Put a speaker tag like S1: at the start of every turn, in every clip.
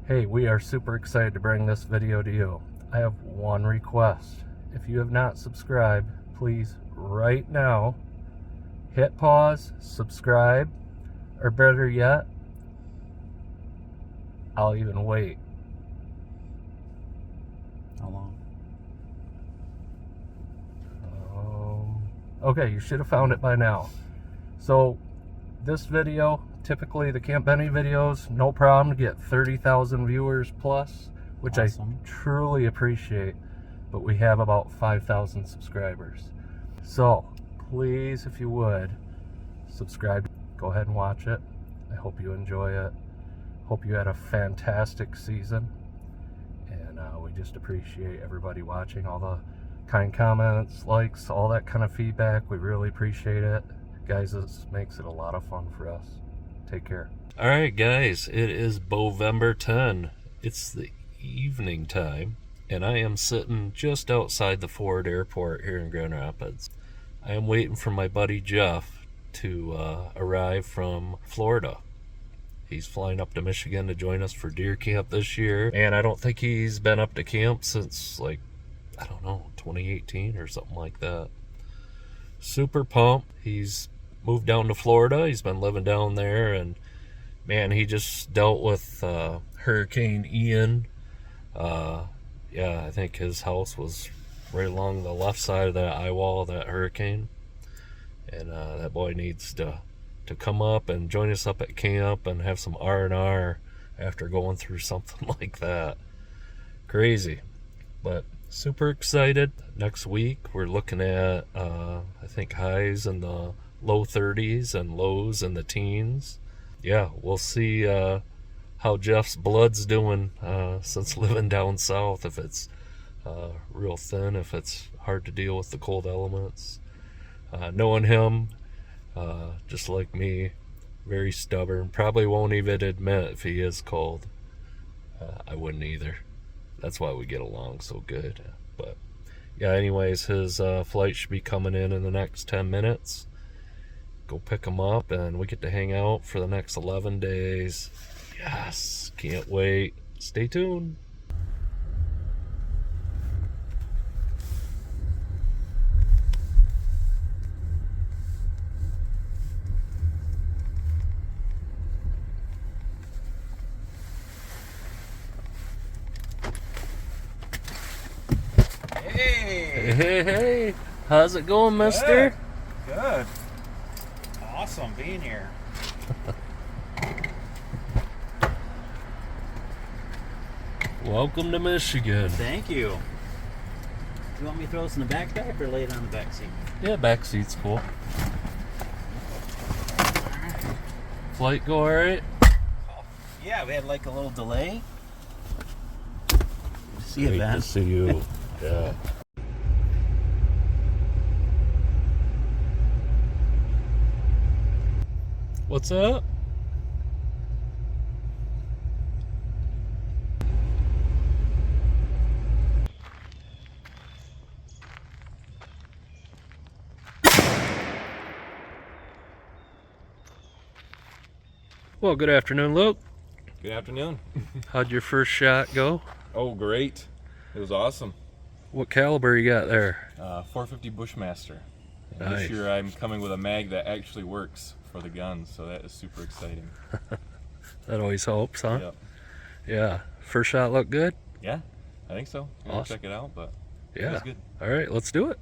S1: Hey, we are super excited to bring this video to you. I have one request. If you have not subscribed, please right now hit pause, subscribe, or better yet, I'll even wait.
S2: How long?
S1: Okay, you should have found it by now. So this video, typically the Camp Benny videos, no problem to get 30,000 viewers plus, which
S2: Awesome.
S1: I truly appreciate, but we have about 5,000 subscribers. So please, if you would, subscribe, go ahead and watch it. I hope you enjoy it. Hope you had a fantastic season, and we just appreciate everybody watching, all the kind comments, likes, all that kind of feedback. We really appreciate it. Guys, this makes it a lot of fun for us. Take care. All right, guys, it is Bovember 10. It's the evening time, and I am sitting just outside the Ford Airport here in Grand Rapids. I am waiting for my buddy Jeff to arrive from Florida. He's flying up to Michigan to join us for deer camp this year, and I don't think he's been up to camp since, like, I don't know, 2018 or something like that. Super pumped. He's moved down to Florida. He's been living down there, and man, he just dealt with Hurricane Ian. Yeah, I think his house was right along the left side of that eye wall of that hurricane, and that boy needs to come up and join us up at camp and have some R&R after going through something like that. Crazy, but super excited. Next week we're looking at I think highs in the low 30s and lows in the teens. Yeah, we'll see how Jeff's blood's doing since living down south, if it's real thin, if it's hard to deal with the cold elements. Knowing him, just like me, very stubborn, probably won't even admit if he is cold. I wouldn't either. That's why we get along so good. But yeah, anyways, his flight should be coming in the next 10 minutes. Go pick him up, and we get to hang out for the next 11 days. Yes, can't wait. Stay tuned. Hey, how's it going, mister?
S2: Good. Awesome being here.
S1: Welcome to Michigan.
S2: Thank you. Do you want me to throw this in the backpack or lay it on the back seat?
S1: Yeah, back seat's cool. Flight go alright?
S2: Yeah, we had like a little delay. See you,
S1: Great
S2: Ben.
S1: to see you. Yeah. What's up? Well, good afternoon, Luke.
S3: Good afternoon.
S1: How'd your first shot go?
S3: Oh, great. It was awesome.
S1: What caliber you got there?
S3: 450 Bushmaster. And
S1: Nice.
S3: This year I'm coming with a mag that actually works for the gun, so that is super exciting.
S1: That always helps, huh?
S3: Yep.
S1: Yeah. First shot looked good?
S3: Yeah, I think so. We'll
S1: Awesome.
S3: check it out, but it
S1: Yeah.
S3: was good.
S1: All right, let's do it.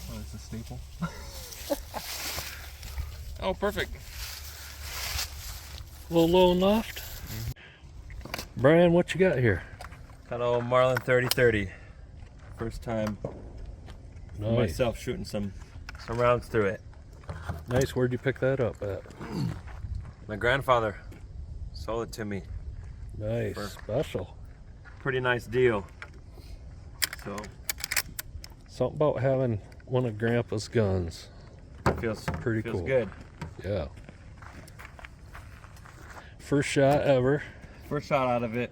S3: Oh, it's a staple. Oh, perfect.
S1: Little low loft. Brian, what you got here?
S4: Got a Marlin 30-30. First time
S1: Nice.
S4: myself shooting some rounds through it.
S1: Nice. Where'd you pick that up at?
S4: My grandfather sold it to me.
S1: Nice.
S4: For-
S1: Special.
S4: Pretty nice deal. So
S1: Something about having one of Grandpa's guns.
S4: Feels
S1: Pretty
S4: feels
S1: cool.
S4: good.
S1: Yeah. First shot ever.
S4: First shot out of it.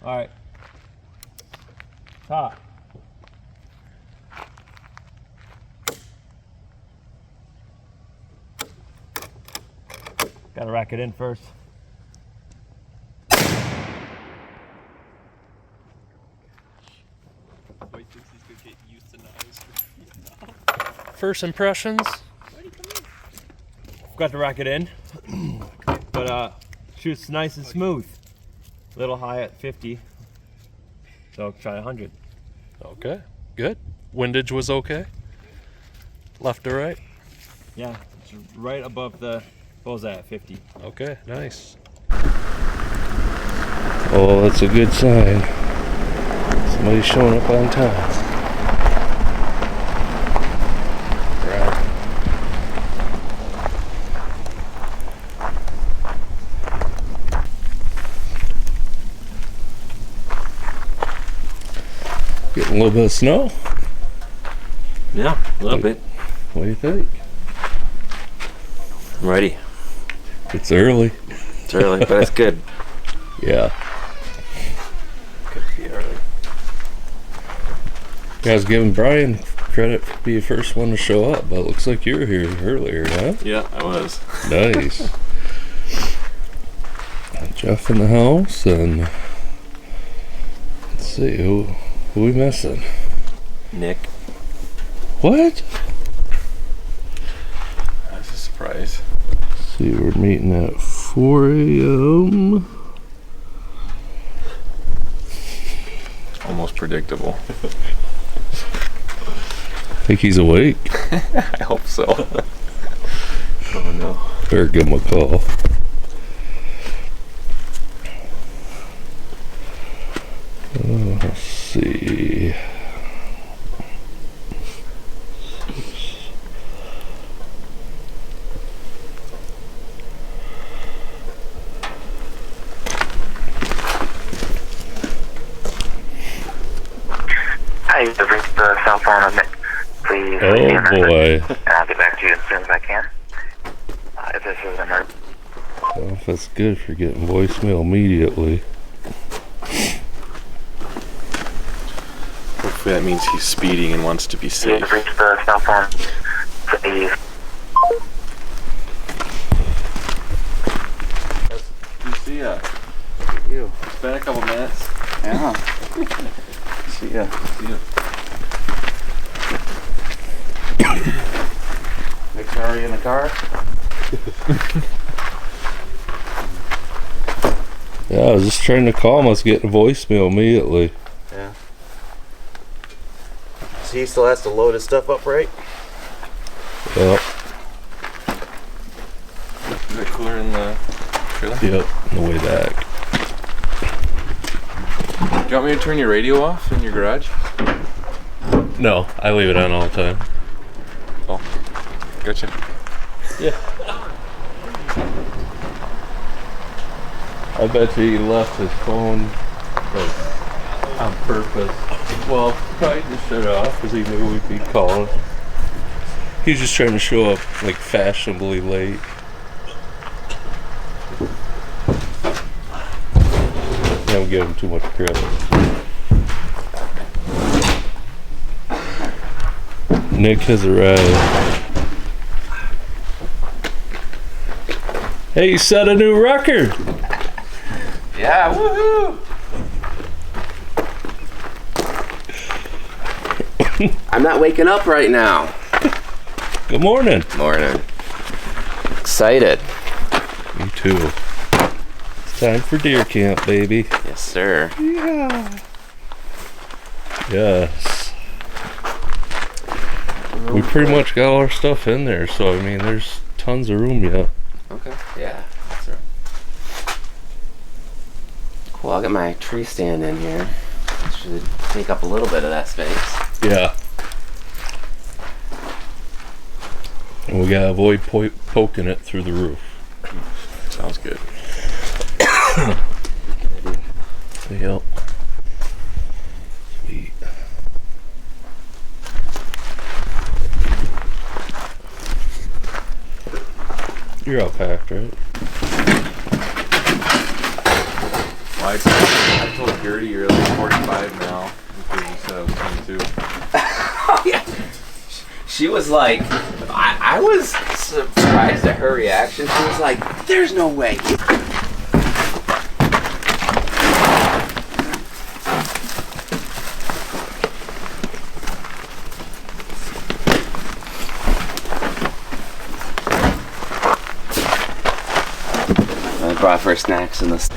S4: All right. Top. Gotta rack it in first.
S3: Boy thinks he's gonna get euthanized.
S1: First impressions.
S4: Forgot to rack it in, but shoots nice and smooth. Little high at 50, so try 100.
S1: Okay, good. Windage was okay. Left to right.
S4: Yeah, it's right above the bullseye at 50.
S1: Okay, nice. Oh, that's a good sign. Somebody's showing up on time. Right. Getting a little bit of snow.
S4: Yeah, a little bit.
S1: What do you think?
S4: I'm ready.
S1: It's early.
S4: It's early, but it's good.
S1: Yeah.
S4: Could be early.
S1: I was giving Brian credit for being the first one to show up, but it looks like you were here earlier, huh?
S3: Yeah, I was.
S1: Nice. Jeff in the house, and let's see, who we missing?
S4: Nick.
S1: What?
S3: That's a surprise.
S1: Let's see, we're meeting at 4 a.m.
S3: Almost predictable.
S1: Think he's awake?
S3: I hope so. Oh no.
S1: Better give him a call. Let's see.
S5: Hi, you've reached the cell phone of Nick. Please
S1: Oh
S5: leave me a message,
S1: boy.
S5: and I'll get back to you as soon as I can. If this is an emergency.
S1: Well, if that's good for getting voicemail immediately.
S3: Hopefully that means he's speeding and wants to be safe.
S5: You've reached the cell phone. Please.
S3: You see ya.
S5: You.
S3: It's been a couple minutes.
S5: Yeah. See ya.
S3: See ya.
S5: Nick's already in the car?
S1: Yeah, I was just trying to call him. I was getting a voicemail immediately.
S5: Yeah. So he still has to load his stuff up, right?
S1: Yep.
S3: Is it cooler in the trailer?
S1: Yep. On the way back.
S3: Do you want me to turn your radio off in your garage?
S1: No, I leave it on all the time.
S3: Oh, gotcha.
S1: Yeah. I bet you he left his phone like, on purpose. Well, probably just shut it off because he knew we'd be calling. He's just trying to show up like fashionably late. Don't give him too much credit. Nick has arrived. Hey, you set a new record!
S6: Yeah, woohoo! I'm not waking up right now.
S1: Good morning.
S6: Morning. Excited.
S1: Me too. It's time for deer camp, baby.
S6: Yes, sir.
S1: Yeah. Yes. We pretty much got all our stuff in there, so I mean, there's tons of room yet.
S6: Okay. Yeah, that's right. Cool, I'll get my tree stand in here. Should take up a little bit of that space.
S1: Yeah. And we gotta avoid poking it through the roof.
S6: Sounds good.
S1: Yep. Sweet. You're all packed, right?
S3: Well, I told Gertie you're like 45 now because you said I was 22.
S6: Yeah. She was like, I was surprised at her reaction. She was like, there's no way. I brought for snacks in this.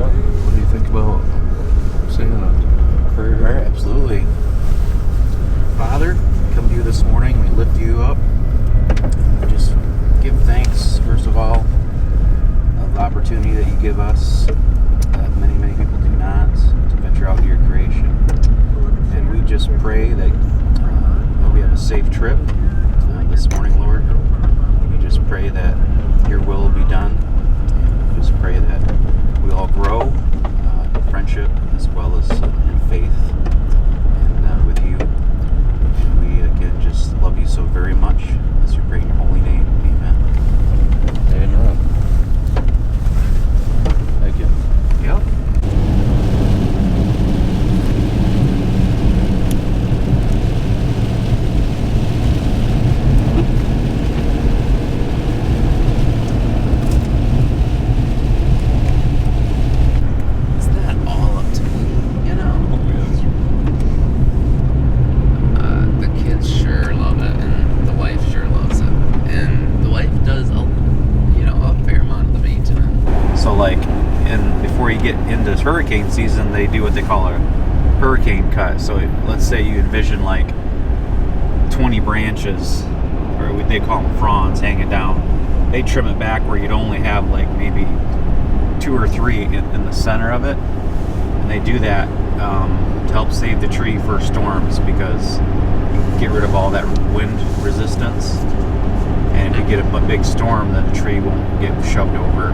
S1: What do you think about saying a prayer?
S2: Prayer, absolutely. Father, come to you this morning. We lift you up. We just give thanks, first of all, of the opportunity that you give us, that many, many people do not, to venture out into your creation. And we just pray that we have a safe trip this morning, Lord. We just pray that your will be done. And we just pray that we all grow in friendship as well as in faith and with you. And we again just love you so very much. As we pray in your holy name. Amen.
S1: Amen. Thank you.
S2: Yep.
S6: It's not all up to me, you know? The kids sure love it, and the wife sure loves it. And the wife does a fair amount of the maintenance.
S2: So before you get into hurricane season, they do what they call a hurricane cut. So let's say you envision like 20 branches, or what they call them fronds, hanging down. They trim it back where you'd only have like maybe 2 or 3 in the center of it. And they do that to help save the tree for storms, because you get rid of all that wind resistance. And if you get a big storm, then the tree won't get shoved over.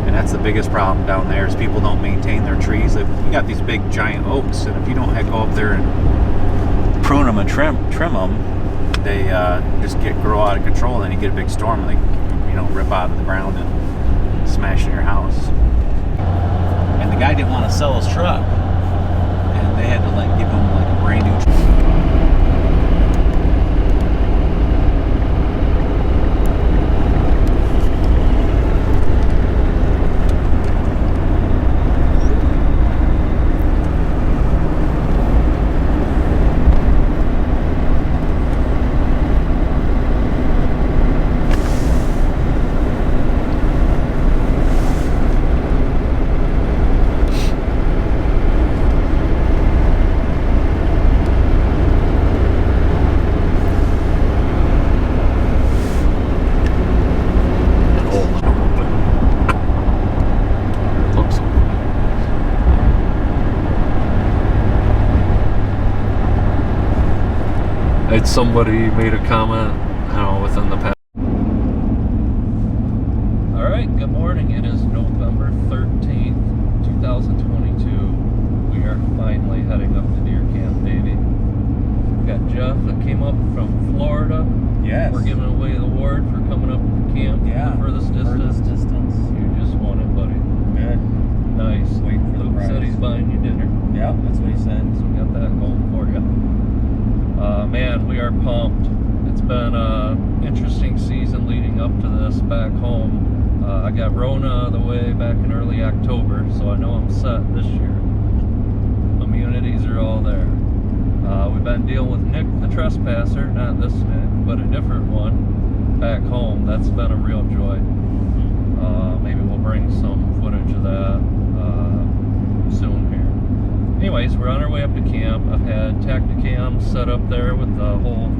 S2: And that's the biggest problem down there, is people don't maintain their trees. We got these big giant oaks, and if you don't go up there and prune them and trim them, they just grow out of control. And then you get a big storm, and they rip out of the ground and smash in your house. And the guy didn't want to sell his truck, and they had to give him a brand new truck.
S1: Somebody made a comment, I don't know, within the past. All right, good morning. It is November 13th, 2022. We are finally heading up to deer camp, baby. We got Jeff that came up from Florida.
S2: Yes.
S1: We're giving away the award for coming up to camp.
S2: Yeah.
S1: For this distance. You just won it, buddy.
S2: Good.
S1: Nice.
S2: Waiting for the
S1: Luke
S2: prize.
S1: said he's buying you dinner.
S2: Yeah, that's what he said.
S1: So we got that going for you. Man, we are pumped. It's been an interesting season leading up to this back home. I got Rona out of the way back in early October, so I know I'm set this year. Immunities are all there. We've been dealing with Nick the trespasser, not this Nick, but a different one back home. That's been a real joy. Maybe we'll bring some footage of that soon here. Anyways, we're on our way up to camp. I've had Tacticam set up there with the whole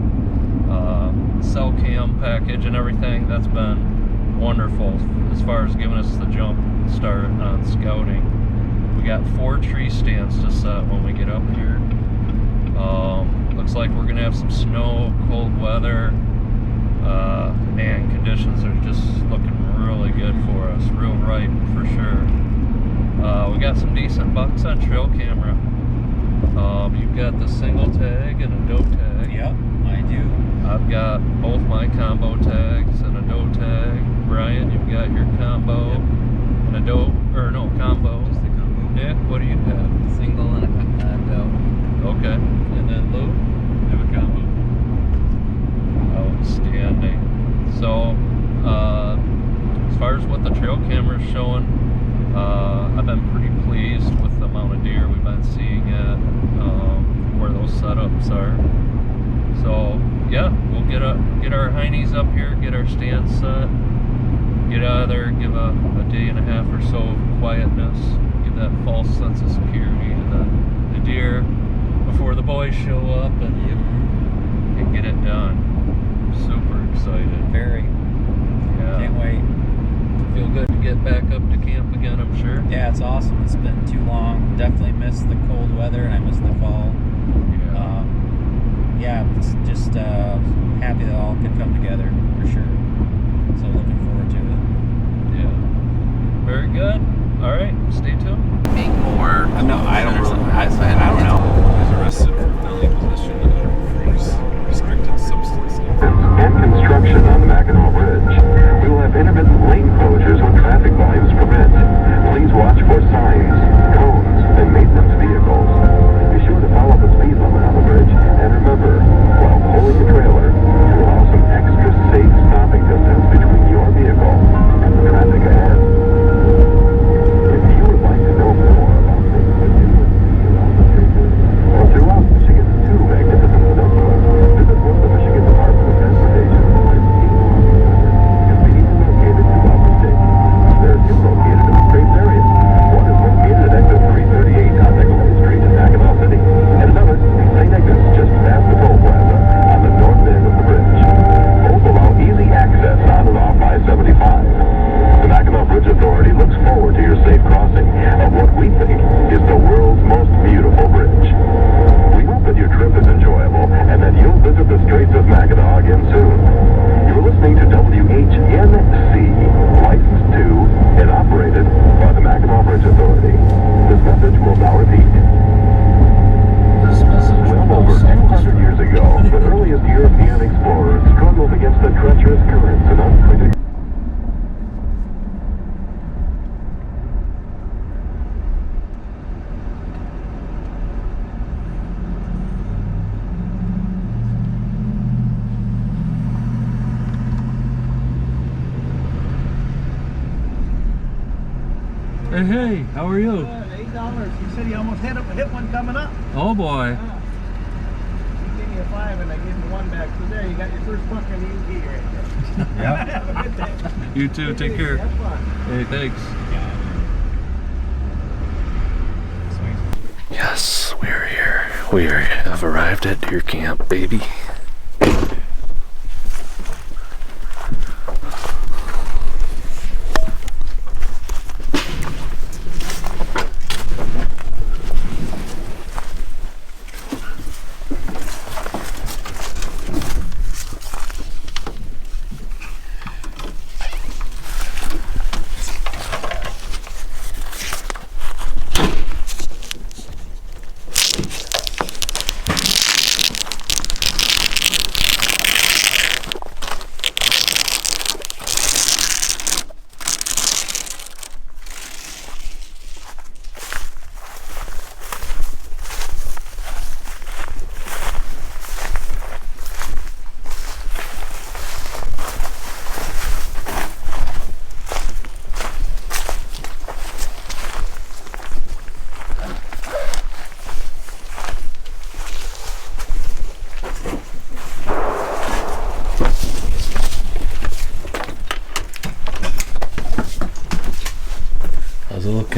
S1: cell cam package and everything. That's been wonderful as far as giving us the jump start on scouting. We got 4 tree stands to set when we get up here. Looks like we're gonna have some snow, cold weather. Man, conditions are just looking really good for us, real ripe for sure. We got some decent bucks on trail camera. You've got the single tag and a doe tag.
S2: Yep, I do.
S1: I've got both my combo tags and a doe tag. Brian, you've got your combo and a doe, or no, combo.
S6: Just the combo.
S1: Nick, what do you have?
S6: Single and a doe.
S1: Okay. And then Lou?
S3: Have a combo.
S1: Outstanding. So, as far as what the trail camera's showing, I've been pretty pleased with the amount of deer we've been seeing at where those setups are. So, yeah, we'll get our heinies up here, get our stand set, get out of there, give a day and a half or so of quietness, give that false sense of security to the deer before the boys show up and get it done. Super excited.
S2: Very.
S1: Yeah.
S2: Can't wait.
S1: Feel good to get back up to camp again, I'm sure.
S2: Yeah, it's awesome. It's been too long. Definitely missed the cold weather and I missed the fall. Yeah, it's just happy that all could come together for sure. So looking forward to it.
S1: Yeah. Very good. All right, stay tuned.
S6: Make more.
S2: No, I don't really. I don't
S3: He
S2: know.
S3: was arrested for felony possession of restricted substance.
S7: And construction on the Mackinac Bridge. We will have intermittent lane closures when traffic volumes permit. Please watch for signs, cones, and maintenance vehicles. Be sure to follow the speed limit on the bridge, and remember, while pulling the trailer, to allow some extra safe stopping distance between your vehicle and the traffic ahead. If you would like to know more about things that you would see around the bridges or throughout Michigan's 2 magnificent peninsulas, visit one of the Michigan Department of Transportation conveniently located throughout the state. There are 2 located in the Straits area. One is located at exit 338 on Nicolay Street in Mackinac City, and another in St. Ignace, just past the toll plaza on the north end of the bridge. Both allow easy access on and off I-75. The Mackinac Bridge Authority looks forward to your safe crossing of what we think is the world's most beautiful bridge. We hope that your trip is enjoyable and that you'll visit the Straits of Mackinac again soon. You're listening to WHNC, licensed to and operated by the Mackinac Bridge Authority. This message will now repeat. Well over 200 years ago, the earliest European explorers struggled against the treacherous currents and unpredictable.
S1: Hey, how are you?
S8: $8. He said he almost hit one coming up.
S1: Oh boy.
S8: He gave me a 5 and I gave him 1 back. So there, you got your first buck on the UT right there.
S2: Yeah.
S8: Have a good day.
S1: You too, take care.
S8: Have fun.
S1: Hey, thanks. Yes, we're here. We have arrived at deer camp, baby.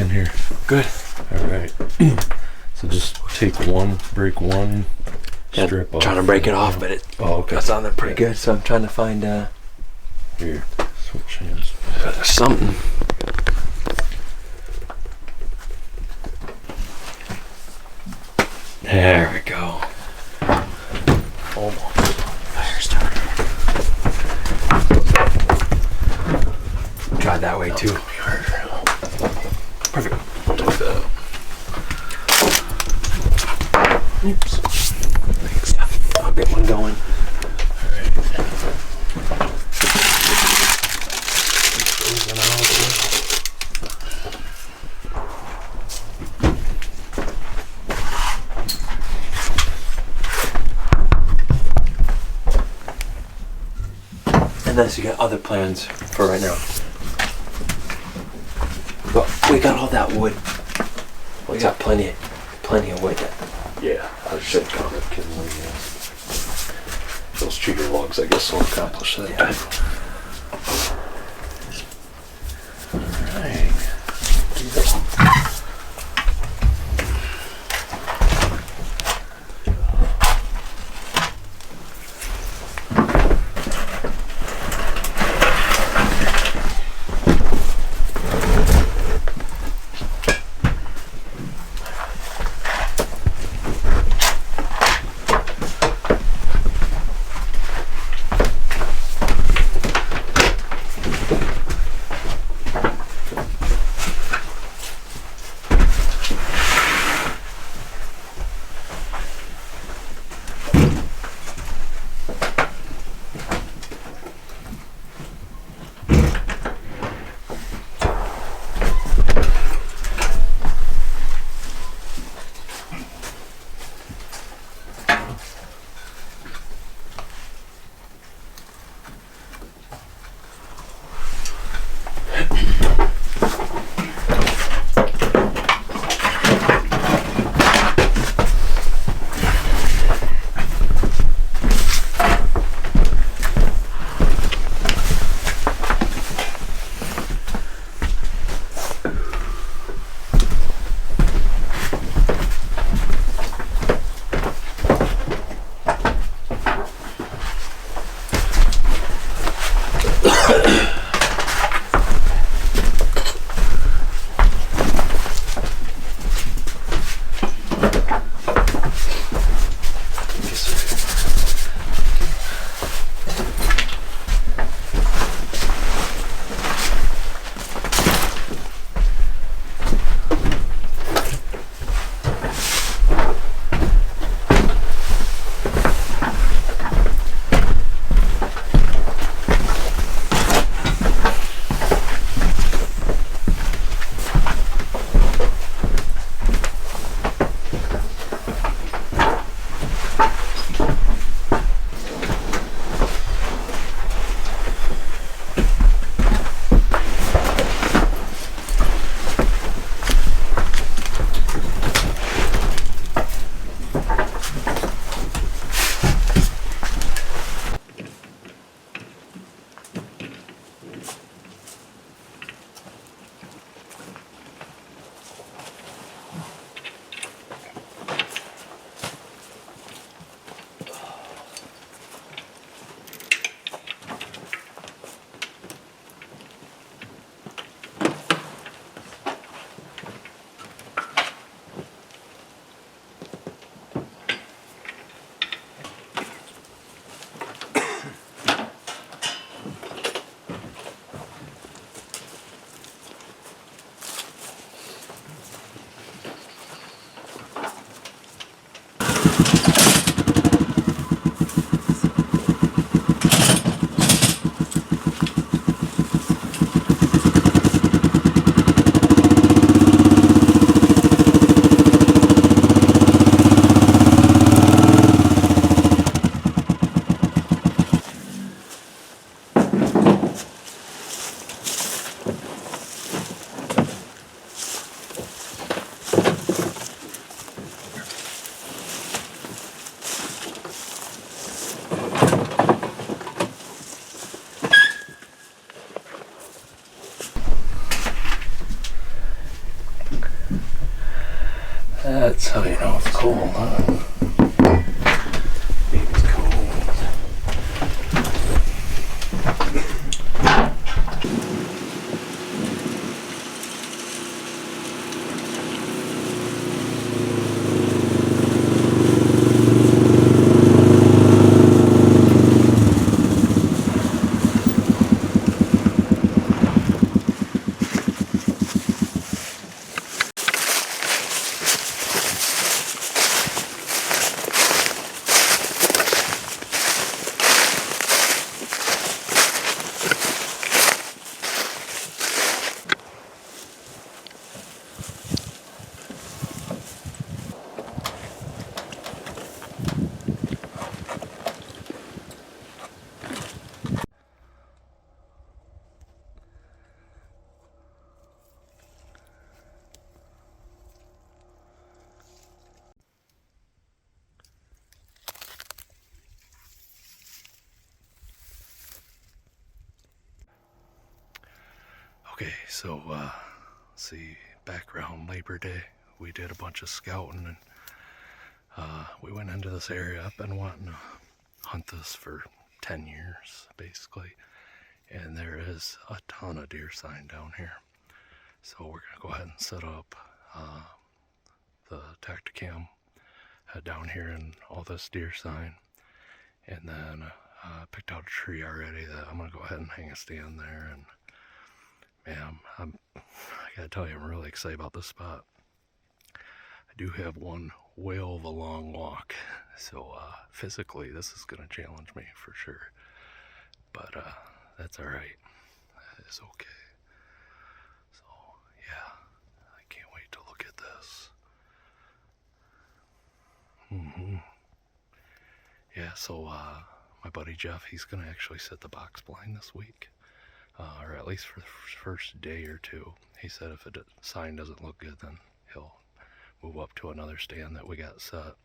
S1: in here?
S4: Good.
S1: All right. So just break one strip off.
S4: Trying to break it off, but it sounded pretty good. So I'm trying to find
S1: Here, switch hands.
S4: something. There we go. Almost. Fire starter. Try that way too. Perfect. Oops. Thanks. Yeah, I'll get one going. Unless you got other plans for right now. But we got all that wood. We got plenty of wood.
S1: Yeah, I should comment. Those treated logs, I guess, will accomplish that.
S4: Yeah.
S1: Alright. That's how you know it's cold, huh? Baby's cold. Okay, so see, back around Labor Day, we did a bunch of scouting, and we went into this area. I've been wanting to hunt this for 10 years, basically, and there is a ton of deer sign down here. So we're gonna go ahead and set up the Tacticam down here and all this deer sign, and then picked out a tree already that I'm gonna go ahead and hang a stand there. And man, I gotta tell you, I'm really excited about this spot. I do have one whale of a long walk, so physically this is gonna challenge me for sure, but that's all right. That is okay. So yeah, I can't wait to look at this. Yeah, so my buddy Jeff, he's gonna actually set the box blind this week. Or at least for the first day or two. He said if the sign doesn't look good, then he'll move up to another stand that we got set.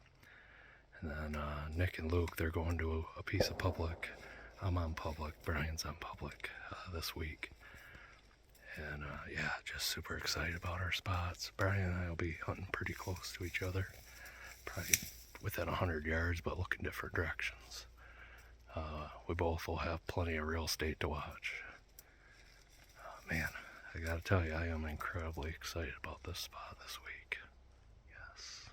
S1: And then Nick and Luke, they're going to a piece of public. I'm on public, Brian's on public this week. And yeah, just super excited about our spots. Brian and I will be hunting pretty close to each other. Probably within 100 yards, but looking different directions. We both will have plenty of real estate to watch. Man, I gotta tell you, I am incredibly excited about this spot this week. Yes.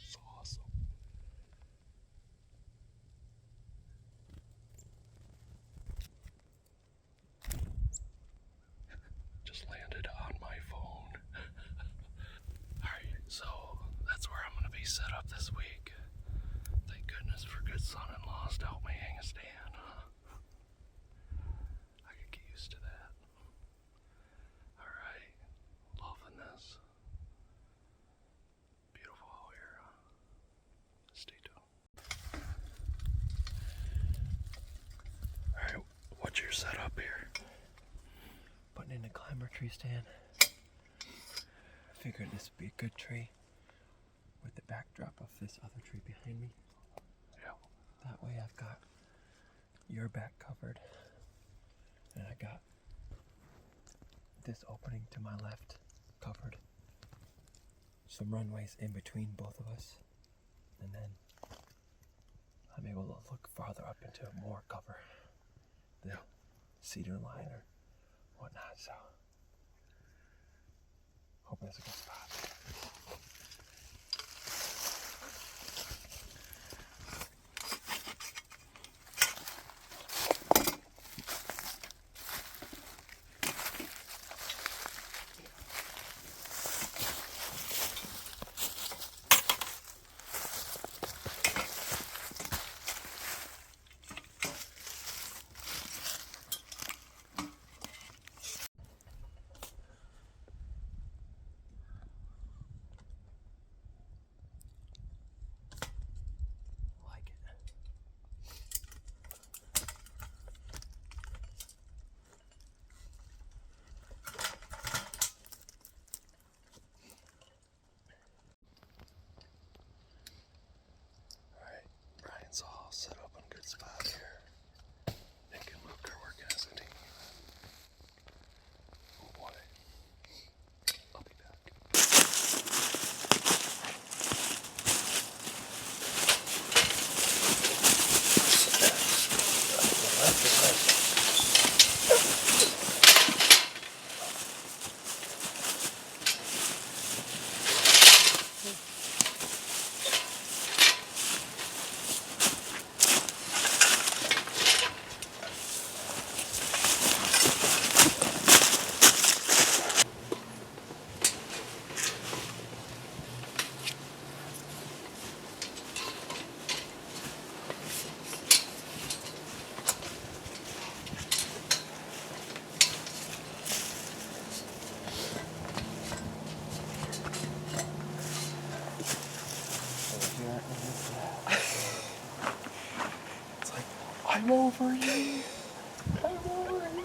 S1: It's awesome. Just landed on my phone. Alright, so that's where I'm gonna be set up this week. Thank goodness for good son-in-laws to help me hang a stand. I could get used to that. Alright, loving this. Beautiful out here. Stay tuned. Alright, what's your setup here?
S4: Putting in a climber tree stand. Figured this would be a good tree with the backdrop of this other tree behind me.
S1: Yeah.
S4: That way I've got your back covered, and I got this opening to my left covered. Some runways in between both of us, and then I'm able to look farther up into more cover, the cedar line or whatnot. So hoping it's a good spot.
S1: all set up in a good spot here. Nick and Luke are working as a team. Oh boy. I'll be back. It's like, I'm over you. I'm over you.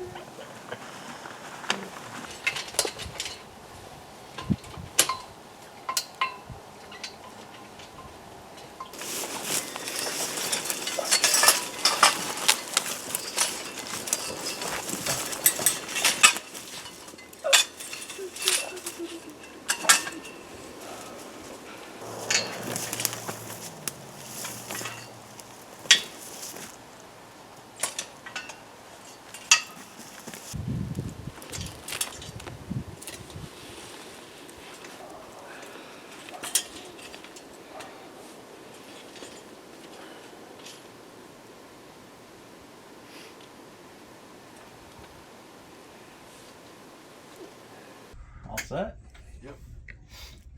S2: All set?
S3: Yep. We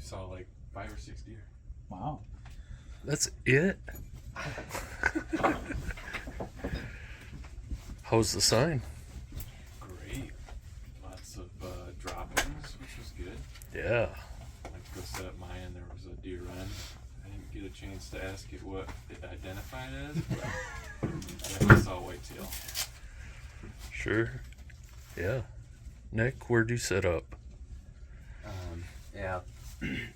S3: saw like 5 or 6 deer.
S2: Wow.
S1: That's it? How's the sign?
S3: Great. Lots of droppings, which was good.
S1: Yeah.
S3: I went to go set up mine and there was a deer run. I didn't get a chance to ask it what it identified as, but I saw whitetail.
S1: Sure. Yeah. Nick, where'd you set up?
S6: Yeah,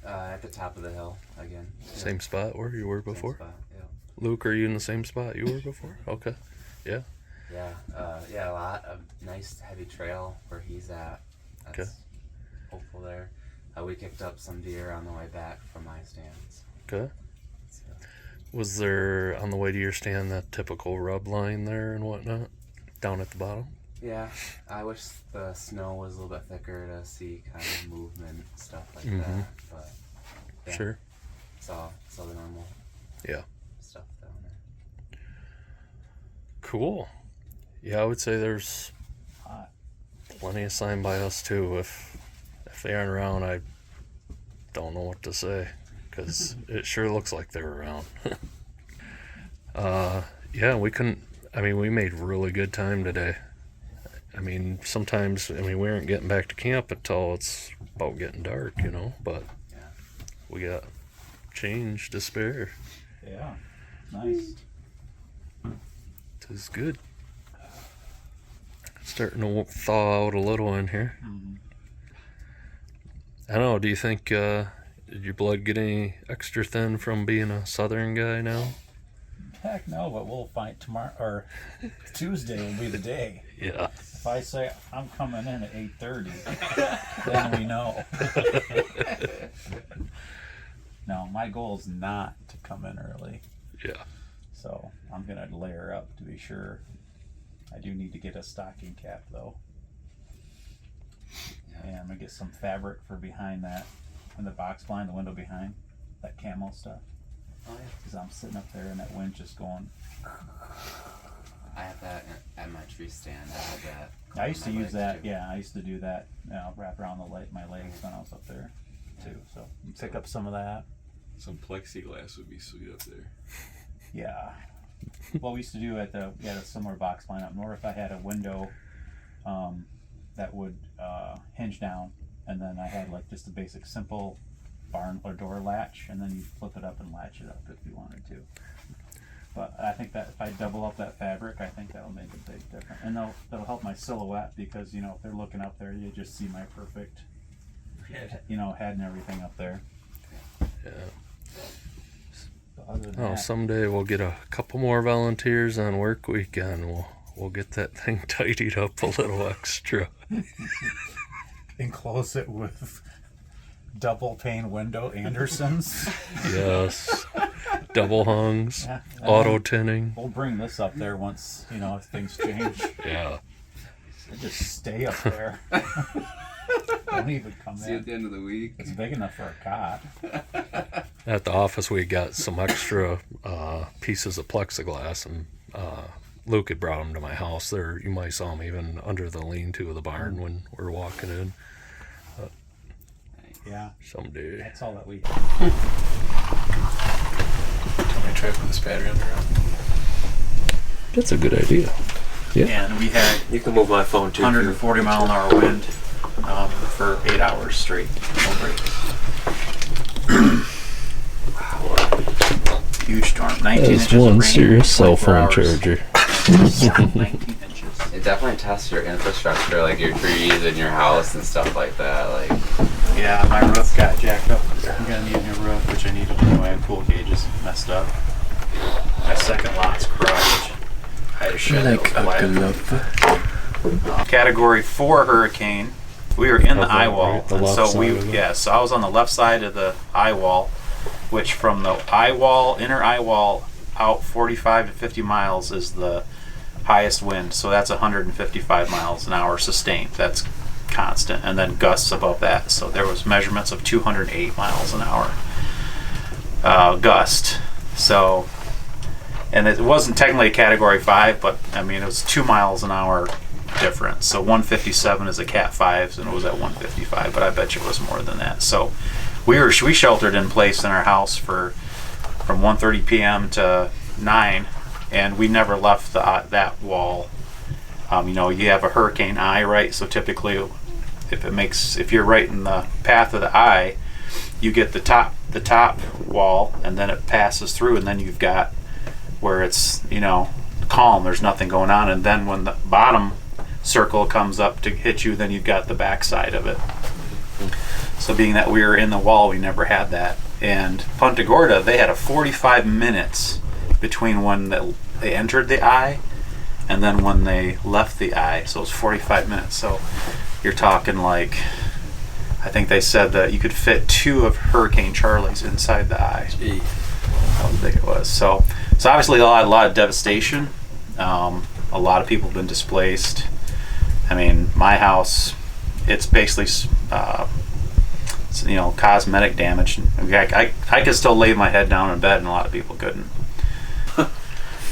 S6: at the top of the hill again.
S1: Same spot where you were
S6: Same
S1: before?
S6: spot, yeah.
S1: Luke, are you in the same spot you were before? Okay. Yeah.
S6: Yeah, a lot of nice heavy trail where he's at. That's
S1: Okay.
S6: hopeful there. We kicked up some deer on the way back from my stands.
S1: Okay.
S6: So,
S1: Was there, on the way to your stand, that typical rub line there and whatnot? Down at the bottom?
S6: yeah, I wish the snow was a little bit thicker to see kind of movement, stuff like
S1: Mhm.
S6: that. But yeah,
S1: Sure.
S6: saw the normal
S1: Yeah.
S6: stuff down there.
S1: Cool. Yeah, I would say there's
S2: Hot.
S1: plenty of sign by us too. If they aren't around, I don't know what to say because it sure looks like they're around. Yeah, we couldn't. I mean, we made really good time today. I mean, sometimes we weren't getting back to camp until it's about getting dark, you know. But
S6: Yeah.
S1: we got change to spare.
S2: Yeah. Nice.
S1: Tis good. Starting to thaw out a little in here.
S2: Mm-hmm.
S1: I don't know. Do you think did your blood get any extra thin from being a southern guy now?
S2: Heck no, but we'll find tomorrow or Tuesday will be the day.
S1: Yeah.
S2: If I say I'm coming in at 8:30, then we know. No, my goal is not to come in early,
S1: Yeah.
S2: so I'm gonna layer up to be sure. I do need to get a stocking cap though,
S6: Yeah.
S2: and I'm gonna get some fabric for behind that, in the box blind, the window behind, that camel stuff.
S6: Oh yeah.
S2: Because I'm sitting up there and that wind just going.
S6: I have that at my tree stand. I have that.
S2: I used to
S6: on my
S2: use
S6: legs,
S2: that.
S6: too.
S2: Yeah, I used to do that. Wrap around my legs when I was up there too. So pick up some of that.
S3: Some plexiglass would be sweet up there.
S2: Yeah. What we used to do we had a similar box line up north. I had a window that would hinge down, and then I had like just a basic simple barn or door latch, and then you flip it up and latch it up if you wanted to. But I think that if I double up that fabric, I think that'll make a big difference, and that'll help my silhouette because if they're looking up there, you just see my perfect, head and everything up there.
S1: Yeah.
S7: Other than
S1: Oh,
S7: that,
S1: someday we'll get a couple more volunteers on work weekend. We'll get that thing tidied up a little extra.
S2: Enclose it with double pane window Andersons.
S1: Yes. Double hungs,
S2: Yeah.
S1: auto tinning.
S2: We'll bring this up there once, if things change.
S1: Yeah.
S2: Just stay up there. Don't even come
S6: See you at
S2: in.
S6: the end of the week.
S2: It's big enough for a cot.
S1: At the office, we got some extra pieces of plexiglass, and Luke had brought them to my house. There, you might saw them even under the lean-to of the barn when we're walking in.
S2: Yeah,
S1: Someday.
S2: that's all that we
S3: Can we try to put this battery on the ground?
S1: That's a good idea. Yeah.
S2: And we had
S4: You can move my phone too.
S2: 140 mile an hour wind for 8 hours straight. No break. Huge storm. 19
S1: That's
S2: inches of
S1: one
S2: rain,
S1: serious cell
S2: 24
S1: phone
S2: hours.
S1: charger.
S2: 19 inches.
S6: It definitely tests your infrastructure, like your trees and your house and stuff like that. Like,
S2: Yeah, my roof got jacked up. I'm gonna need a new roof, which I needed anyway. Pool gauges messed up. My second lot's crushed. I had to shed it away. Category 4 hurricane. We were in the eye wall,
S1: right, the
S2: and
S1: left
S2: so
S1: side of it.
S2: so I was on the left side of the eye wall, which from the eye wall, inner eye wall, out 45 to 50 miles is the highest wind. So that's 155 miles an hour sustained. That's constant, and then gusts above that. So there was measurements of 208 miles an hour gust. So, and it wasn't technically a category 5, but I mean it was 2 miles an hour difference. So 157 is a cat 5, and it was at 155, but I bet you it was more than that. So we sheltered in place in our house from 1:30 p.m. to 9, and we never left that wall. You have a hurricane eye, right? So typically, if you're right in the path of the eye, you get the top wall, and then it passes through, and then you've got where it's calm. There's nothing going on, and then when the bottom circle comes up to hit you, then you've got the back side of it. So being that we were in the wall, we never had that. And Punta Gorda, they had a 45 minutes between when they entered the eye and then when they left the eye. So it was 45 minutes. So you're talking like, I think they said that you could fit 2 of Hurricane Charlie's inside the eye. How big it was. So obviously a lot of devastation. A lot of people have been displaced. I mean, my house, it's basically cosmetic damage. I could still lay my head down in bed, and a lot of people couldn't.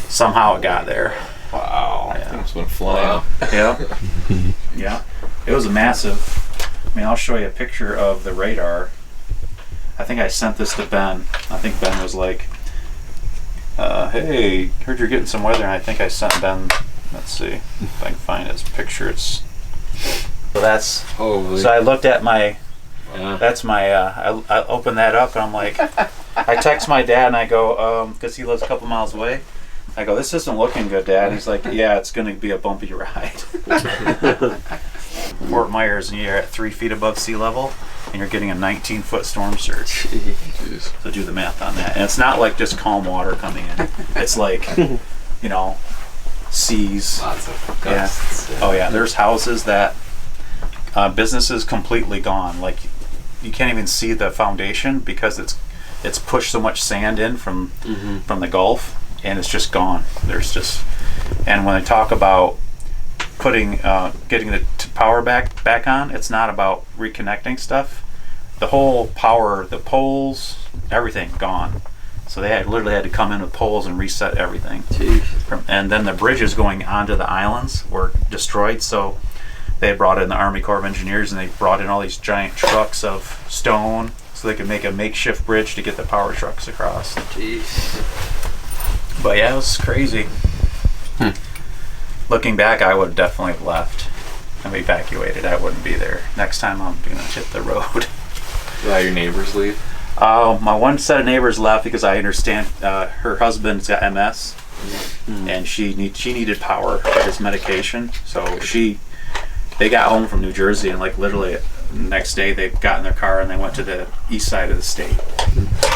S2: Somehow it got there.
S3: Wow.
S2: Yeah.
S3: Things went flying.
S2: Yeah. Yeah. It was a massive. I mean, I'll show you a picture of the radar. I think I sent this to Ben. I think Ben was like, hey, heard you're getting some weather, and I think I sent Ben, let's see if I can find his picture. So that's,
S4: Holy.
S2: so I looked at my,
S4: Yeah.
S2: that's my, I opened that up, and I'm like, I text my dad, and I go, because he lives a couple miles away, I go, this isn't looking good, Dad. And he's like, yeah, it's going to be a bumpy ride. Fort Myers, and you're at 3 feet above sea level, and you're getting a 19-foot storm surge.
S3: Jeez.
S2: So do the math on that. And it's not like just calm water coming in. It's like, seas.
S6: lots of
S2: Yeah.
S6: gusts.
S2: Oh yeah, there's houses that businesses completely gone. Like you can't even see the foundation because it's pushed so much sand in from the Gulf, and it's just gone. And when they talk about getting the power back on, it's not about reconnecting stuff. The whole power, the poles, everything gone. So they literally had to come in with poles and reset everything. And then the bridges going onto the islands were destroyed. So they brought in the Army Corps of Engineers, and they brought in all these giant trucks of stone so they could make a makeshift bridge to get the power trucks across. But yeah, it was crazy. Looking back, I would definitely have left and evacuated. I wouldn't be there. Next time I'm going to hit the road.
S3: Yeah, your neighbors leave.
S2: My one set of neighbors left because I understand her husband's got MS, and she needed power for his medication. So they got home from New Jersey, and like literally the next day they got in their car and they went to the east side of the state.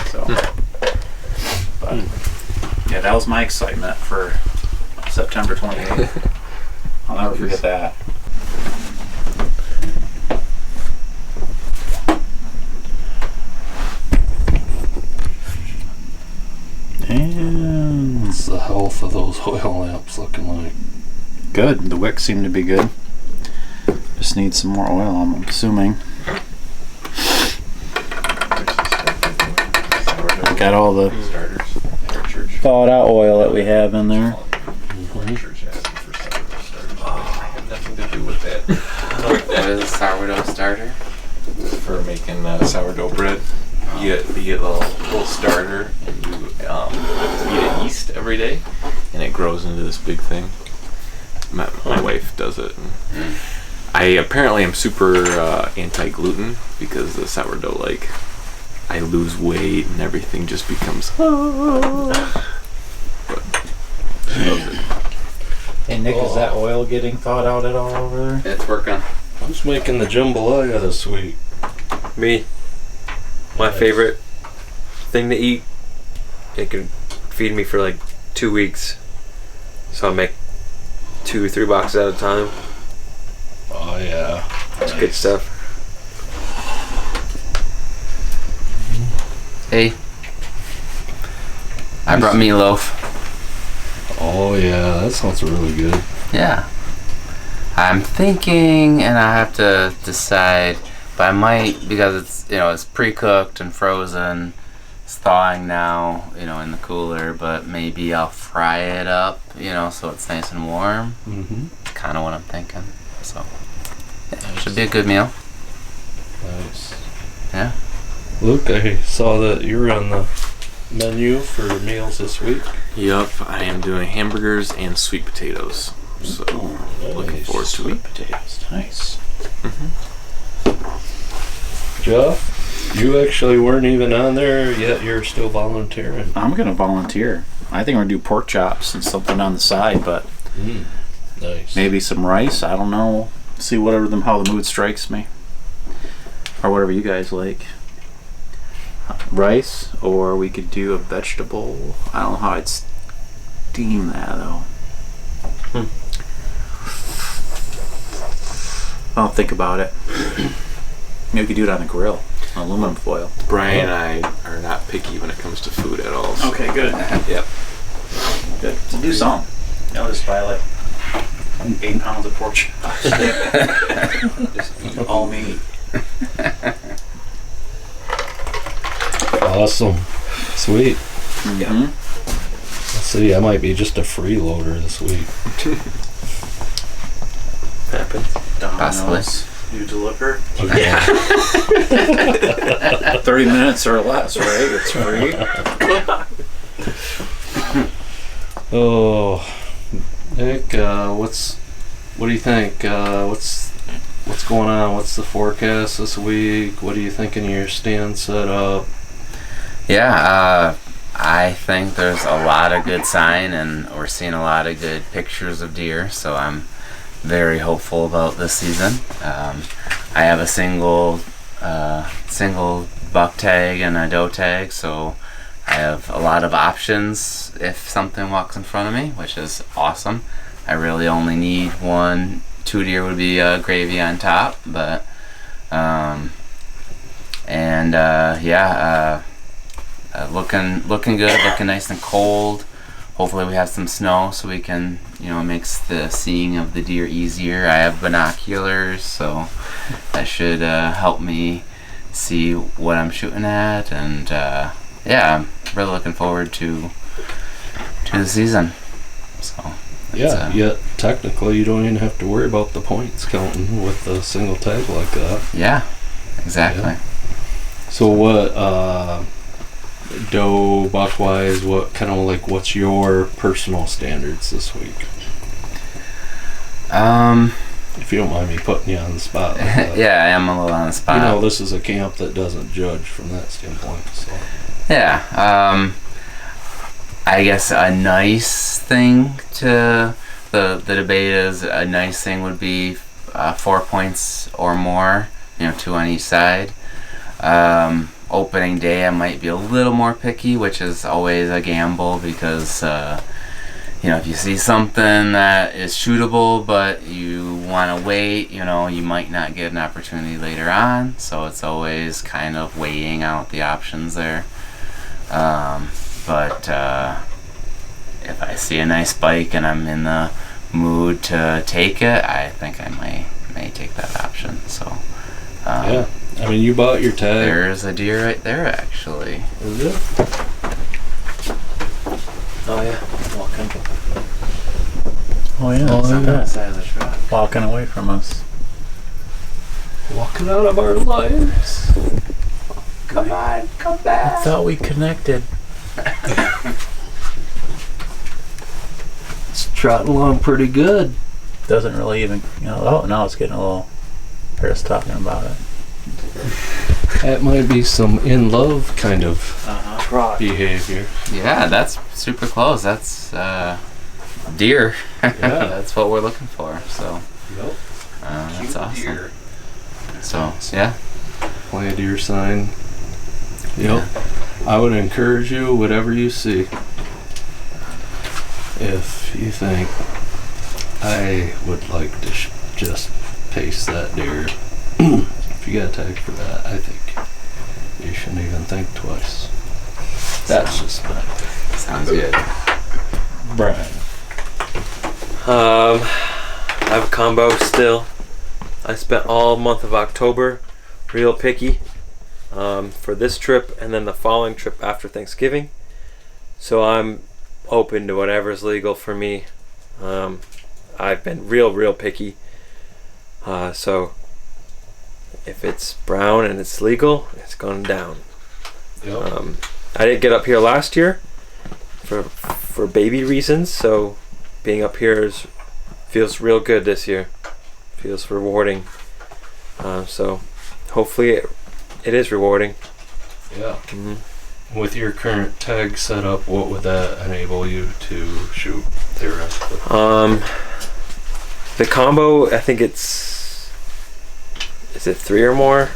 S2: So, but Yeah, that was my excitement for September 28th. I'll never forget that. And
S1: What's the health of those oil lamps looking like?
S2: good. The wicks seem to be good. Just need some more oil, I'm assuming. I got all the
S3: Starters. Our church.
S2: thawed out oil that we have in there.
S3: Our church asked me for sourdough starters. I had nothing to do with that.
S6: What is a sourdough starter?
S3: For making sourdough bread. You get a little starter, and you feed it yeast every day, and it grows into this big thing. My wife does it. And I apparently am super anti-gluten because the sourdough, like, I lose weight and everything just becomes. But she loves it.
S2: Hey Nick, is that oil getting thawed out at all over there?
S6: It's working.
S1: Who's making the jambalaya this week?
S9: Me. My favorite thing to eat. It can feed me for like 2 weeks. So I make 2 or 3 boxes at a time.
S1: Oh yeah.
S9: It's good stuff.
S6: Hey. I brought meatloaf.
S1: Oh yeah, that sounds really good.
S6: Yeah. I'm thinking, and I have to decide, but I might, because it's, it's pre-cooked and frozen, it's thawing now, in the cooler, but maybe I'll fry it up, so it's nice and warm.
S1: Mm-hmm.
S6: Kind of what I'm thinking. So, yeah, should be a good meal.
S1: Nice.
S6: Yeah.
S1: Luke, I saw that you were on the menu for meals this week.
S3: Yup, I am doing hamburgers and sweet potatoes. So, looking forward to it.
S2: Potatoes, nice.
S1: Jeff, you actually weren't even on there yet. You're still volunteering.
S2: I'm gonna volunteer. I think we're gonna do pork chops and something on the side, but
S1: Nice.
S2: maybe some rice. I don't know. See how the mood strikes me, or whatever you guys like. Rice, or we could do a vegetable. I don't know how I'd steam that though. I'll think about it. Maybe we could do it on the grill, on aluminum foil.
S3: Brian and I are not picky when it comes to food at all. So.
S2: Okay, good.
S3: Yep.
S2: Good. So do some. I'll just buy like 8 pounds of pork chops. Just eat all meat.
S1: Awesome. Sweet.
S2: Mm-hmm.
S1: Let's see, I might be just a freeloader this week.
S9: Happens.
S2: Domino's. You deliver.
S1: Okay.
S2: 30 minutes or less, right? It's free.
S1: Oh, Nick, what do you think? What's going on? What's the forecast this week? What are you thinking of your stand set up?
S6: Yeah, I think there's a lot of good sign, and we're seeing a lot of good pictures of deer, so I'm very hopeful about this season. I have a single buck tag and a doe tag, so I have a lot of options if something walks in front of me, which is awesome. I really only need 1, 2 deer would be gravy on top, but looking good, looking nice and cold. Hopefully we have some snow so we can, makes the seeing of the deer easier. I have binoculars, so that should help me see what I'm shooting at, and I'm really looking forward to the season. So
S1: Yet technically you don't even have to worry about the points counting with a single tag like that.
S6: Yeah, exactly.
S1: Yeah. So what, doe, buck-wise, what's your personal standards this week? If you don't mind me putting you on the spot like that.
S6: Yeah, I am a little on the spot.
S1: This is a camp that doesn't judge from that standpoint. So.
S6: Yeah, I guess a nice thing to the debate is a nice thing would be 4 points or more, 2 on each side, opening day I might be a little more picky, which is always a gamble because you know, if you see something that is shootable but you want to wait, you know, you might not get an opportunity later on. So it's always kind of weighing out the options there. But if I see a nice bike and I'm in the mood to take it, I think I may take that option. So
S1: Yeah, I mean, you bought your tag.
S6: there's a deer right there, actually.
S1: Is it?
S9: Oh yeah, walking.
S10: Oh yeah,
S1: Oh,
S10: it's
S6: On
S10: not
S6: that
S10: bad.
S6: side of the truck.
S10: Walking away from us.
S1: Walking out of our lives.
S6: Come on, come
S10: I
S6: back.
S10: thought we connected.
S1: It's trotting along pretty good.
S10: Doesn't really even, you know. Oh, now it's getting a little. Here's talking about it.
S1: That might be some in love kind of
S10: Trot.
S1: behavior.
S6: Yeah, that's super close. That's deer.
S1: Yeah.
S6: That's what we're looking for. So
S1: Yep.
S6: that's awesome. So yeah.
S1: Play a deer sign. Yep. I would encourage you, whatever you see, if you think I would like to just pace that deer, if you got a tag for that, I think you shouldn't even think twice. That's just my opinion.
S6: Sounds good.
S1: Brian.
S9: I have a combo still. I spent all month of October real picky for this trip and then the following trip after Thanksgiving. So I'm open to whatever's legal for me. I've been real picky. So if it's brown and it's legal, it's going down.
S1: Yep.
S9: I didn't get up here last year for baby reasons, so being up here feels real good this year. Feels rewarding. So hopefully it is rewarding.
S1: Yeah.
S9: Mm-hmm.
S1: With your current tag setup, what would that enable you to shoot theoretically?
S9: The combo, I think is it 3 or more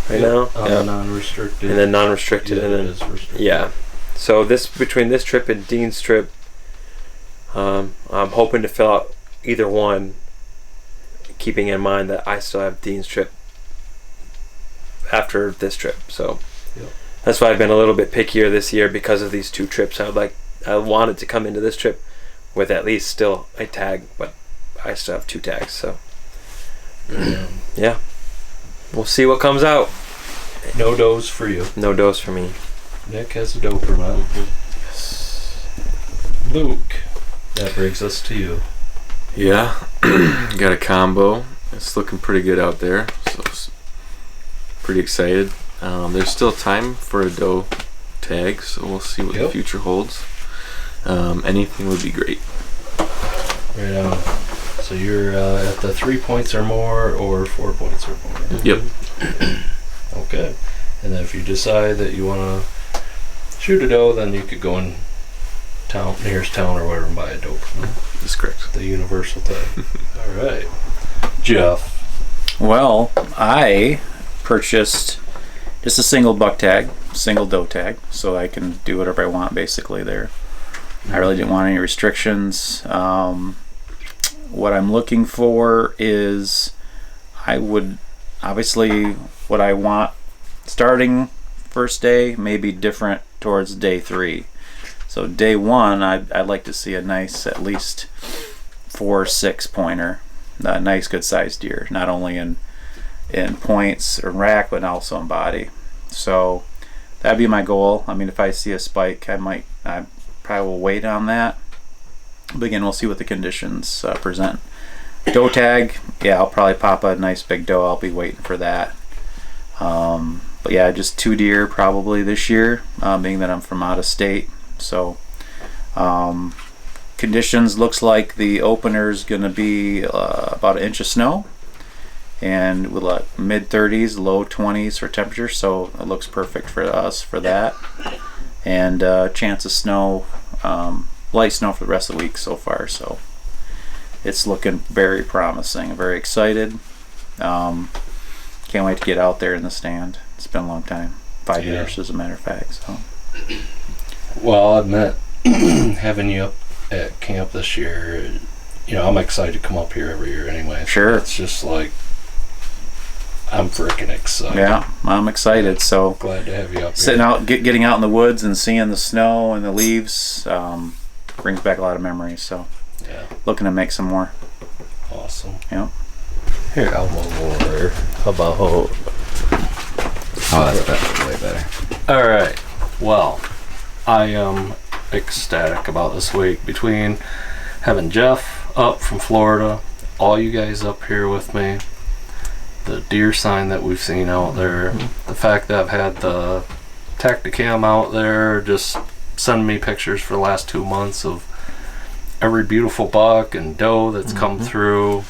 S9: right now? Yeah.
S1: Non-restricted.
S9: And then non-restricted,
S1: Yeah,
S9: and
S1: it
S9: then
S1: is restricted.
S9: yeah. So between this trip and Dean's trip, I'm hoping to fill out either one, keeping in mind that I still have Dean's trip after this trip. So
S1: Yep.
S9: that's why I've been a little bit pickier this year because of these 2 trips. I wanted to come into this trip with at least still a tag, but I still have 2 tags. So yeah, we'll see what comes out.
S1: No dose for you.
S9: No dose for me.
S1: Nick has a Doberman. Luke, that brings us to you.
S3: Yeah, got a combo. It's looking pretty good out there, so pretty excited. There's still time for a doe tag, so we'll see what the future holds. Anything would be great.
S1: Right on. So you're at the 3 points or more, or 4 points or more.
S3: Yep.
S1: Okay. And then if you decide that you want to shoot a doe, then you could go in town, nearest town or whatever, and buy a Doberman.
S3: That's correct.
S1: The universal tag. All right. Jeff.
S10: Well, I purchased just a single buck tag, single doe tag, so I can do whatever I want basically there. I really didn't want any restrictions. What I'm looking for is, I would obviously, what I want starting first day may be different towards day 3. So day 1, I'd like to see a nice, at least 4 or 6 pointer, a nice good sized deer, not only in points or rack, but also in body. So that'd be my goal. I mean, if I see a spike, I probably will wait on that. But again, we'll see what the conditions present. Doe tag, yeah, I'll probably pop a nice big doe. I'll be waiting for that. But yeah, just 2 deer probably this year, being that I'm from out of state. So conditions, looks like the opener's gonna be about 1 inch of snow, and with mid 30s, low 20s for temperature, so it looks perfect for us for that. And chance of snow, light snow for the rest of the week so far, so it's looking very promising. I'm very excited. Can't wait to get out there in the stand. It's been a long time. 5 years, as a matter of fact. So.
S1: Well, I'll admit, having you up at camp this year, I'm excited to come up here every year anyway.
S10: Sure.
S1: It's just like, I'm freaking excited.
S10: Yeah, I'm excited. So
S1: glad to have you up
S10: sitting
S1: here.
S10: out, getting out in the woods and seeing the snow and the leaves brings back a lot of memories. So
S1: yeah,
S10: looking to make some more.
S1: Awesome.
S10: Yeah.
S1: Here, I'll one more. How about?
S6: Oh, that's better. Way better.
S1: All right. Well, I am ecstatic about this week, between having Jeff up from Florida, all you guys up here with me, the deer sign that we've seen out there, the fact that I've had the Tacticam out there just sending me pictures for the last 2 months of every beautiful buck and doe that's come through.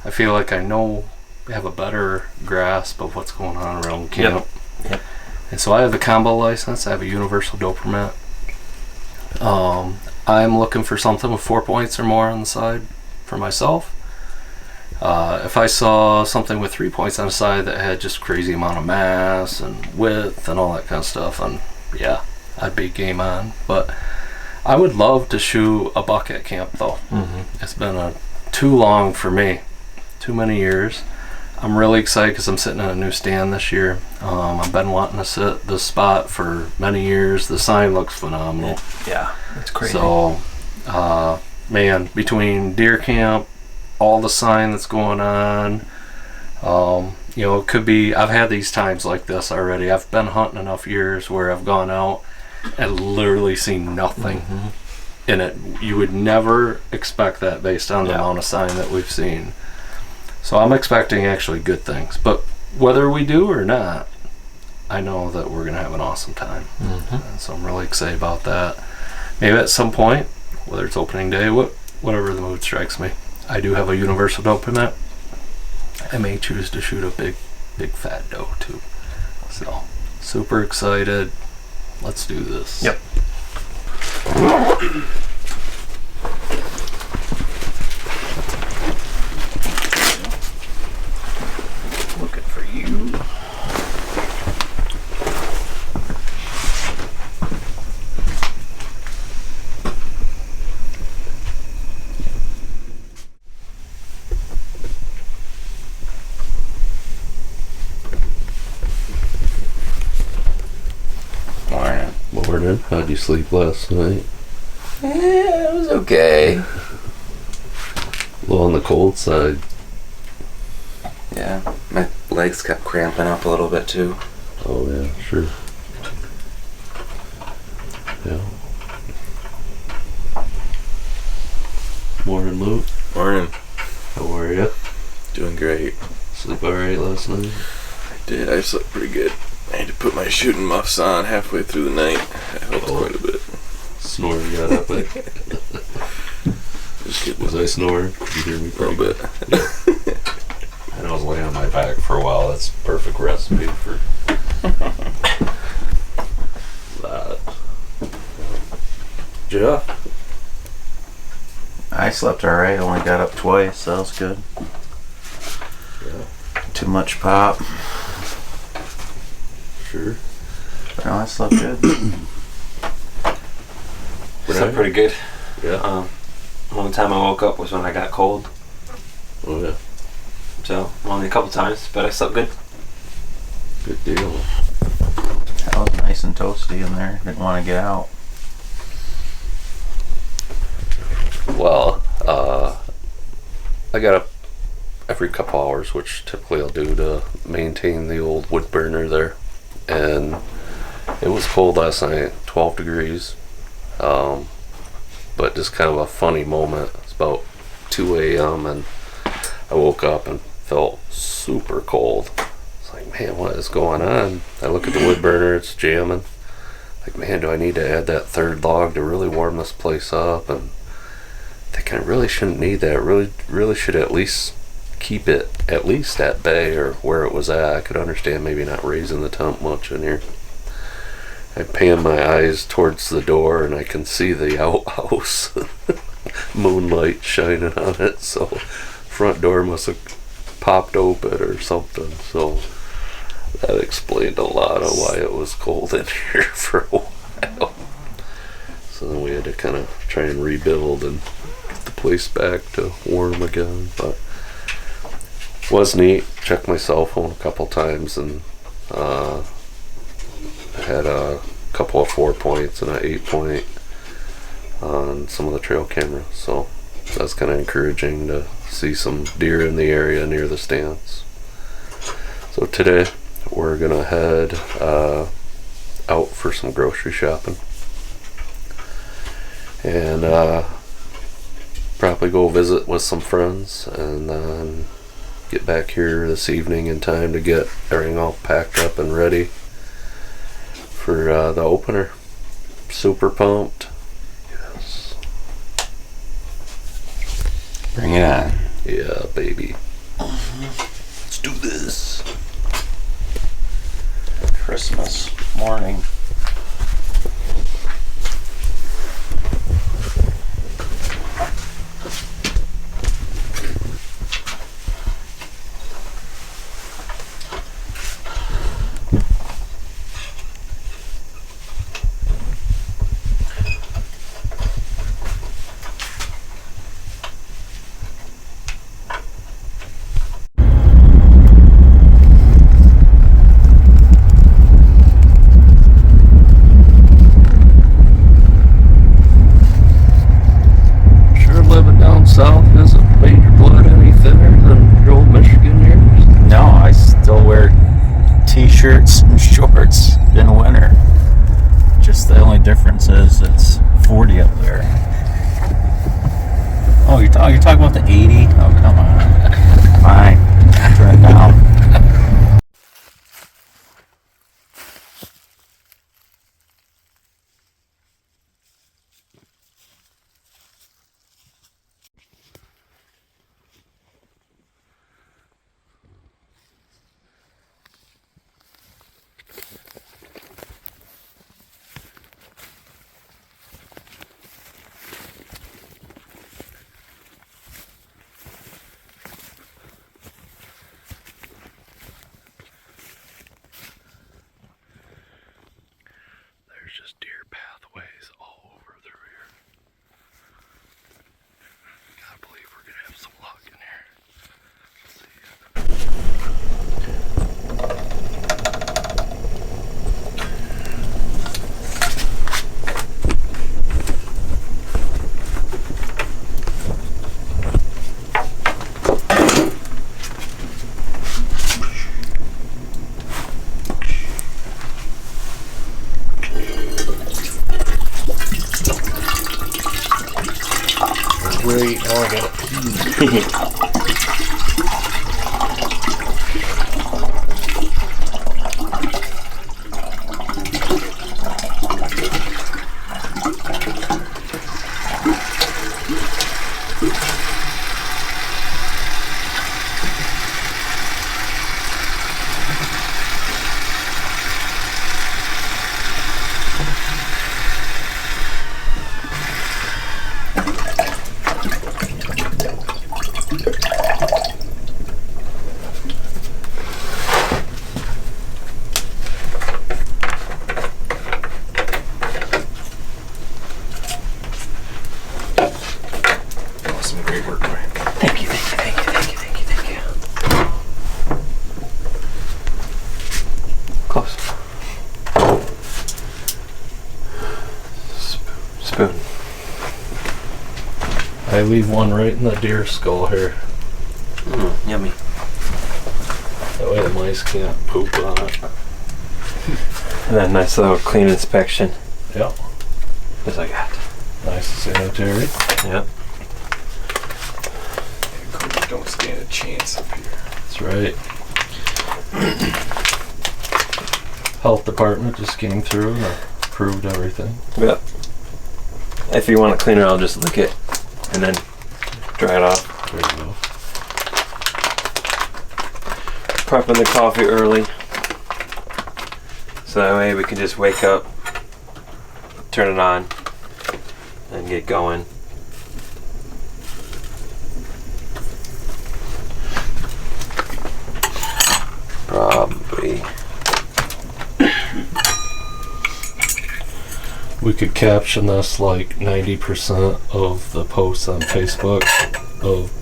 S1: I feel like I have a better grasp of what's going on around camp.
S9: Yep.
S1: And so I have the combo license, I have a universal doe permit. I'm looking for something with 4 points or more on the side for myself. If I saw something with 3 points on the side that had just crazy amount of mass and width and all that kind of stuff, and yeah, I'd be game on. But I would love to shoot a buck at camp though. It's been too long for me, too many years. I'm really excited because I'm sitting in a new stand this year. I've been wanting to sit this spot for many years. The sign looks phenomenal.
S9: Yeah, it's crazy.
S1: So, man, between deer camp, all the sign that's going on, it could be, I've had these times like this already. I've been hunting enough years where I've gone out and literally seen nothing in it. You would never expect that based on the amount of sign that we've seen. So I'm expecting actually good things, but whether we do or not, I know that we're gonna have an awesome time. And so I'm really excited about that. Maybe at some point, whether it's opening day, whatever the mood strikes me, I do have a universal doe permit. I may choose to shoot a big fat doe too. So super excited. Let's do this.
S9: Yep.
S10: Looking for you.
S1: Morning. How'd you sleep last night?
S6: It was okay.
S1: A little on the cold side.
S6: Yeah, my legs kept cramping up a little bit too.
S1: Oh yeah, sure. Yeah. Morning, Luke.
S3: Morning.
S1: How are you?
S3: Doing great.
S1: Sleep alright last night?
S3: I did. I slept pretty good. I had to put my shooting muffs on halfway through the night. I helped quite a bit.
S1: Snoring got up. Was I snoring? Did you hear me?
S3: A little bit.
S1: And I was laying on my back for a while. That's perfect recipe for that. Jeff?
S10: I slept alright. Only got up twice. That was good.
S1: Yeah.
S10: Too much pop.
S1: Sure.
S10: No, I slept good.
S9: Slept pretty good.
S1: Yeah.
S9: Only time I woke up was when I got cold.
S1: Oh yeah.
S9: So only a couple times, but I slept good.
S1: Good deal.
S10: That was nice and toasty in there. Didn't want to get out.
S1: Well, I got up every couple hours, which typically I'll do to maintain the old wood burner there. And it was cold last night, 12 degrees. But just kind of a funny moment. It's about 2 a.m. and I woke up and felt super cold. It's like, man, what is going on? I look at the wood burner, it's jamming. Like, man, do I need to add that third log to really warm this place up? And thinking I really shouldn't need that. Really should at least keep it at least at bay or where it was at. I could understand maybe not raising the temp much in here. I pan my eyes towards the door and I can see the outhouse. Moonlight shining on it, so front door must have popped open or something. So that explained a lot of why it was cold in here for a while. So then we had to kind of try and rebuild and get the place back to warm again. But was neat. Checked my cell phone a couple times and had a couple of 4 points and an 8 point on some of the trail cameras. So that's kind of encouraging to see some deer in the area near the stands. So today we're gonna head out for some grocery shopping and probably go visit with some friends and then get back here this evening in time to get everything all packed up and ready for the opener. Super pumped. Yes.
S6: Bring it on.
S1: Yeah, baby. Let's do this.
S10: Christmas morning.
S1: South hasn't made your blood any thinner than your old Michigan years?
S10: No, I still wear t-shirts and shorts in winter. Just the only difference is it's 40 up there. Oh, you're talking about the 80? Oh, come on. Fine. Turn it down.
S1: There's just deer pathways all over the rear. Gotta believe we're gonna have some luck in here. Let's
S8: Great. Oh, I got it. Awesome, great work, Ryan.
S6: Thank you.
S9: Close. Spoon.
S1: I leave one right in the deer skull here.
S9: Yummy.
S1: That way the mice can't poop on it.
S9: And then nice little clean inspection.
S1: Yep.
S9: Just like that.
S1: Nice and sanitary.
S9: Yep.
S3: Don't stand a chance up here.
S1: That's right. Health department just came through and approved everything.
S9: Yep. If you want to clean it, I'll just lick it and then dry it off.
S1: There you go.
S9: Prepping the coffee early. So that way we can just wake up, turn it on, and get going. Probably
S1: We could caption this like 90% of the posts on Facebook of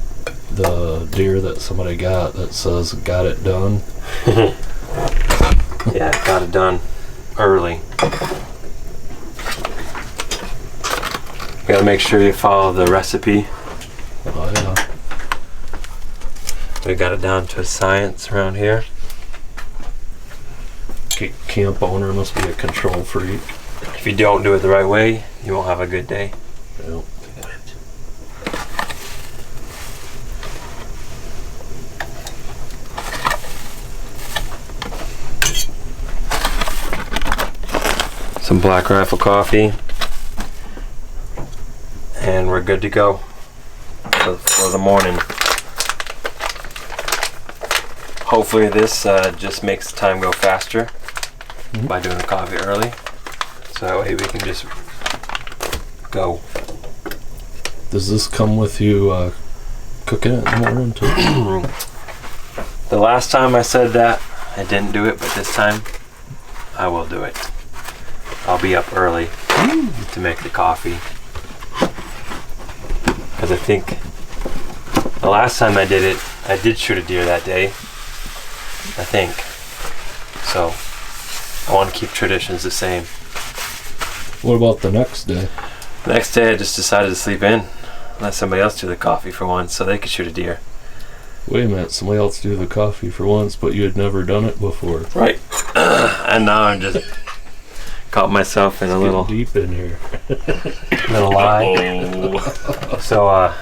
S1: the deer that somebody got that says got it done.
S9: Yeah, got it done early. You gotta make sure you follow the recipe.
S1: Oh yeah.
S9: We got it down to a science around here.
S1: Camp owner must be a control freak.
S9: If you don't do it the right way, you won't have a good day.
S1: Yep.
S9: Some Black Rifle coffee, and we're good to go for the morning. Hopefully this just makes the time go faster by doing the coffee early, so that way we can just go.
S1: Does this come with you cooking it in the morning too?
S9: The last time I said that, I didn't do it, but this time I will do it. I'll be up early to make the coffee, because I think the last time I did it, I did shoot a deer that day, I think. So I want to keep traditions the same.
S1: What about the next day?
S9: The next day I just decided to sleep in, let somebody else do the coffee for once so they could shoot a deer.
S1: Wait a minute, somebody else do the coffee for once, but you had never done it before.
S9: Right. And now I'm just caught myself in a little
S1: deep in here.
S9: Little lie. So
S1: I'll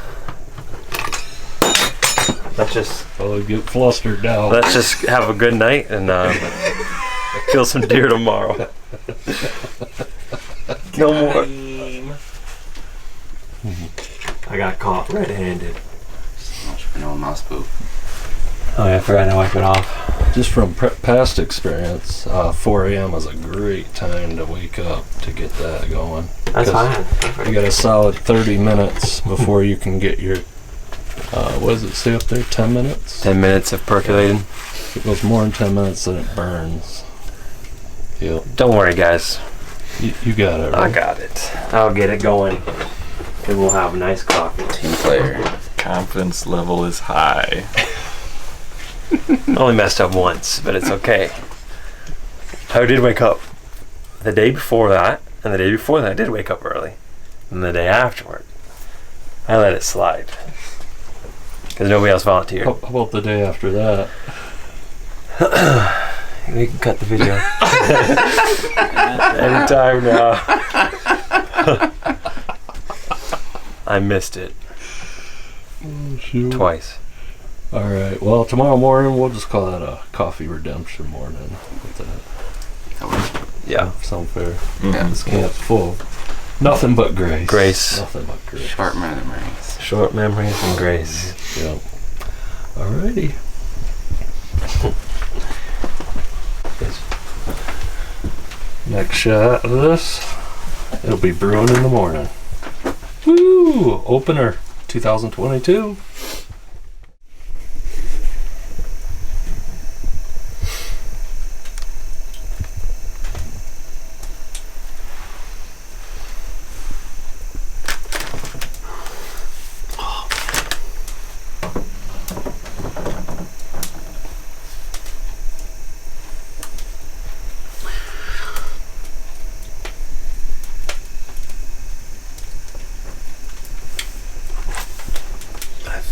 S1: get flustered now.
S9: Let's just have a good night and kill some deer tomorrow. Kill more. I got caught red-handed.
S6: So much for no mouse poop.
S9: Oh yeah, I forgot to wipe it off.
S1: Just from past experience, 4 a.m. is a great time to wake up to get that going.
S9: That's fine.
S1: You got a solid 30 minutes before you can get your, what does it say up there, 10 minutes?
S9: 10 minutes of percolating.
S1: If it goes more than 10 minutes, then it burns. Yep.
S9: Don't worry, guys.
S1: You got it, right?
S9: I got it. I'll get it going. And we'll have a nice coffee.
S6: Team player.
S3: Confidence level is high.
S9: Only messed up once, but it's okay. I did wake up the day before that, and the day before that I did wake up early. And the day afterward, I let it slide. Because nobody else volunteered.
S1: How about the day after that?
S9: We can cut the video. Anytime now. I missed it.
S1: Oh, shoot.
S9: Twice.
S1: Alright, well, tomorrow morning we'll just call that a coffee redemption morning. With that.
S9: Yeah.
S1: Sound fair?
S6: Yeah.
S1: This camp's full. Nothing but grace.
S9: Grace.
S1: Nothing but grace.
S6: Short memories.
S9: Short memories and grace.
S1: Yep. Alrighty. Next shot of this, it'll be brewing in the morning. Woo! Opener 2022.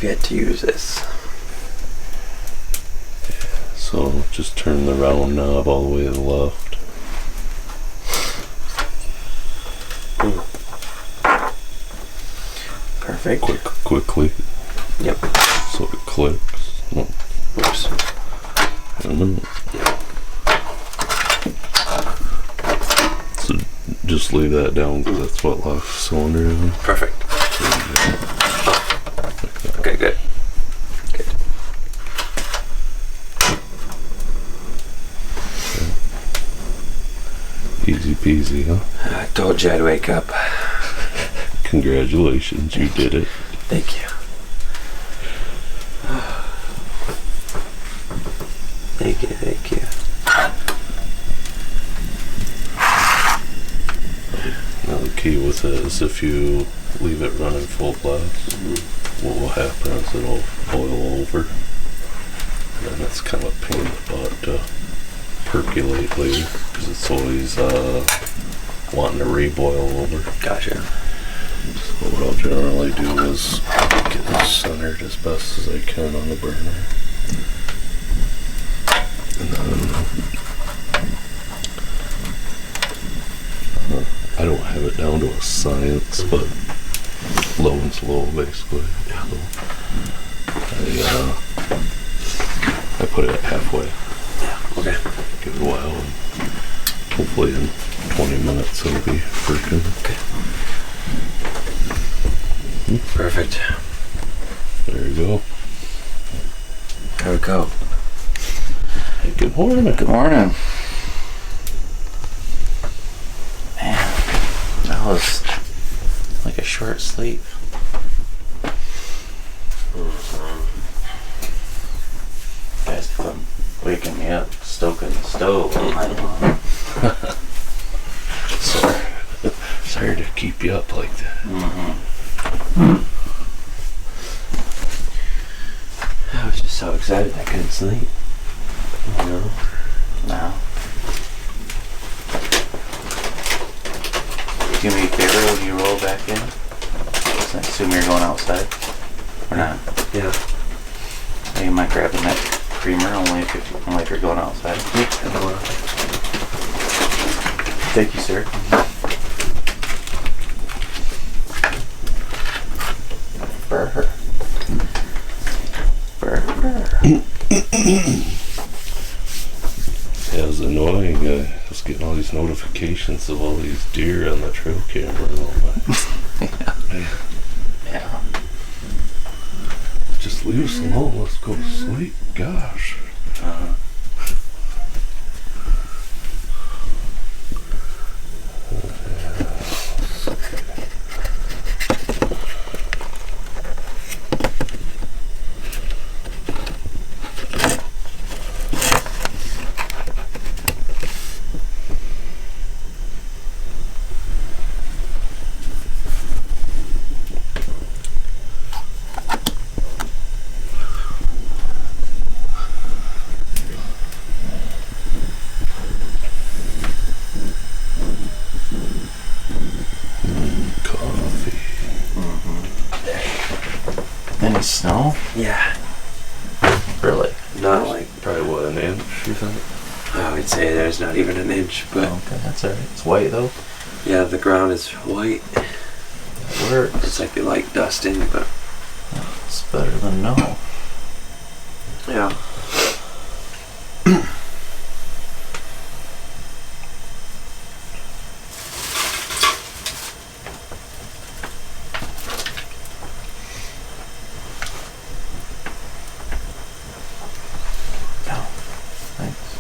S9: Yet to use this.
S1: So just turn the round knob all the way to the left.
S9: Perfect.
S1: Quickly.
S9: Yep.
S1: So it clicks.
S9: Oops.
S1: So just leave that down because that's what locks the cylinder in.
S9: Perfect. Okay, good. Good.
S1: Easy peasy, huh?
S9: I told you I'd wake up.
S1: Congratulations, you did it.
S9: Thank you. Thank you, thank you.
S1: key with it is if you leave it running full blast, what will happen is it'll boil over. And then it's kind of a pain in the butt to percolate later because it's always wanting to reboil over.
S9: Gotcha.
S1: So what I'll generally do is get this centered as best as I can on the burner. And then I don't have it down to a science, but low and slow basically. Yeah. So I put it at halfway.
S9: Yeah. Okay.
S1: Give it a while, and hopefully in 20 minutes it'll be freaking.
S9: Okay. Perfect.
S1: There you go.
S9: There we go.
S1: Hey, good morning.
S6: Good morning. Man, that was like a short sleep. Guys come waking me up, stoking the stove all night long.
S1: Sorry to keep you up like that.
S9: I was just so excited I couldn't sleep. You know?
S6: No. Do me a favor when you roll back in? I assume you're going outside? Or not?
S9: Yeah.
S6: You might grab the neck creamer only if you're going outside.
S9: Yeah, I'm going outside.
S6: Thank you, sir. Burr.
S1: Yeah, it was annoying. I was getting all these notifications of all these deer on the trail camera and all that.
S6: Yeah.
S1: Just leave us alone. Let's go to sleep. Gosh.
S6: Any snow?
S9: Yeah.
S6: Really?
S9: Not like,
S1: Probably what, an inch, you think?
S9: I would say there's not even an inch, but
S6: Okay, that's alright. It's white though.
S9: yeah, the ground is white.
S6: That works.
S9: It's like the light dusting, but
S6: It's better than no.
S9: yeah.
S6: No. Thanks.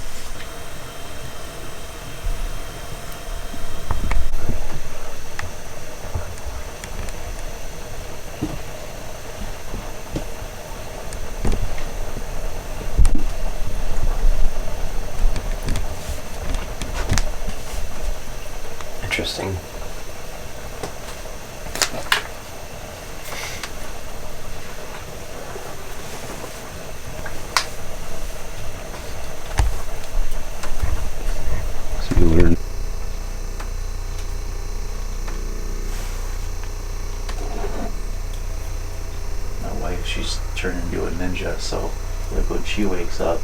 S9: Interesting.
S1: So you learn.
S6: My wife, she's turned into a ninja, so like when she wakes up,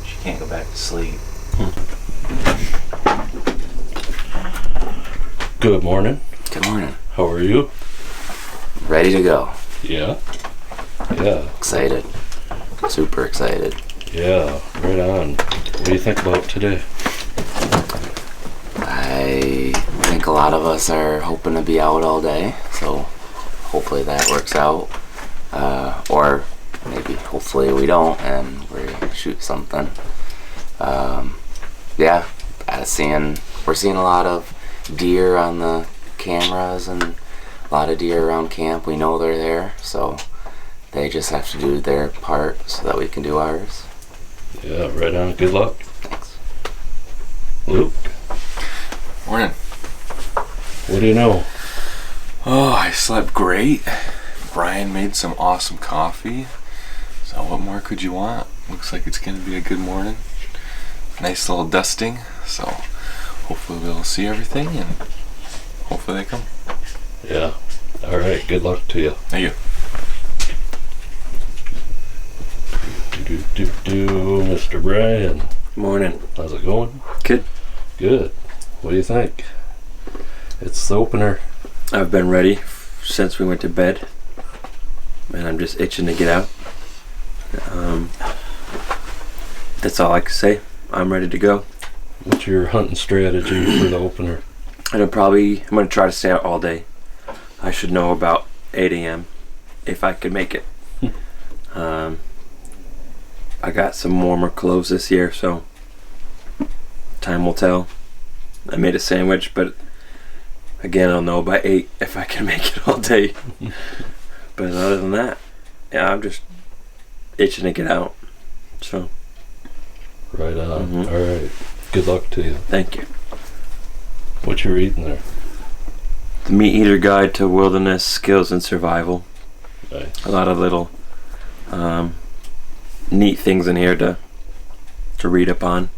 S6: she can't go back to sleep.
S1: Good morning.
S6: Good morning.
S1: How are you?
S6: Ready to go.
S1: Yeah. Yeah.
S6: Excited. Super excited.
S1: Yeah. Right on. What do you think about today?
S6: I think a lot of us are hoping to be out all day, so hopefully that works out. Or maybe hopefully we don't and we shoot something. Yeah, we're seeing a lot of deer on the cameras and a lot of deer around camp. We know they're there, so they just have to do their part so that we can do ours.
S1: Yeah, right on. Good luck.
S6: Thanks.
S1: Luke.
S2: Morning.
S1: What do you know?
S3: Oh, I slept great. Brian made some awesome coffee. So what more could you want? Looks like it's going to be a good morning. Nice little dusting. So hopefully we'll see everything and hopefully they come.
S1: Yeah. All right. Good luck to you.
S3: Thank you.
S1: Mr. Brian.
S9: Morning.
S1: How's it going?
S9: Good.
S1: Good. What do you think? It's the opener.
S9: I've been ready since we went to bed, and I'm just itching to get out. That's all I can say. I'm ready to go.
S1: What's your hunting strategy for the opener?
S9: I'm going to try to stay out all day. I should know about 8 a.m. if I could make it. I got some warmer clothes this year, so time will tell. I made a sandwich, but again, I'll know by 8 if I can make it all day. But other than that, yeah, I'm just itching to get out. So.
S1: Right on. All right. Good luck to you.
S9: Thank you.
S1: What you reading there?
S9: The Meat Eater Guide to Wilderness Skills and Survival.
S1: Nice.
S9: A lot of little neat things in here to read up on.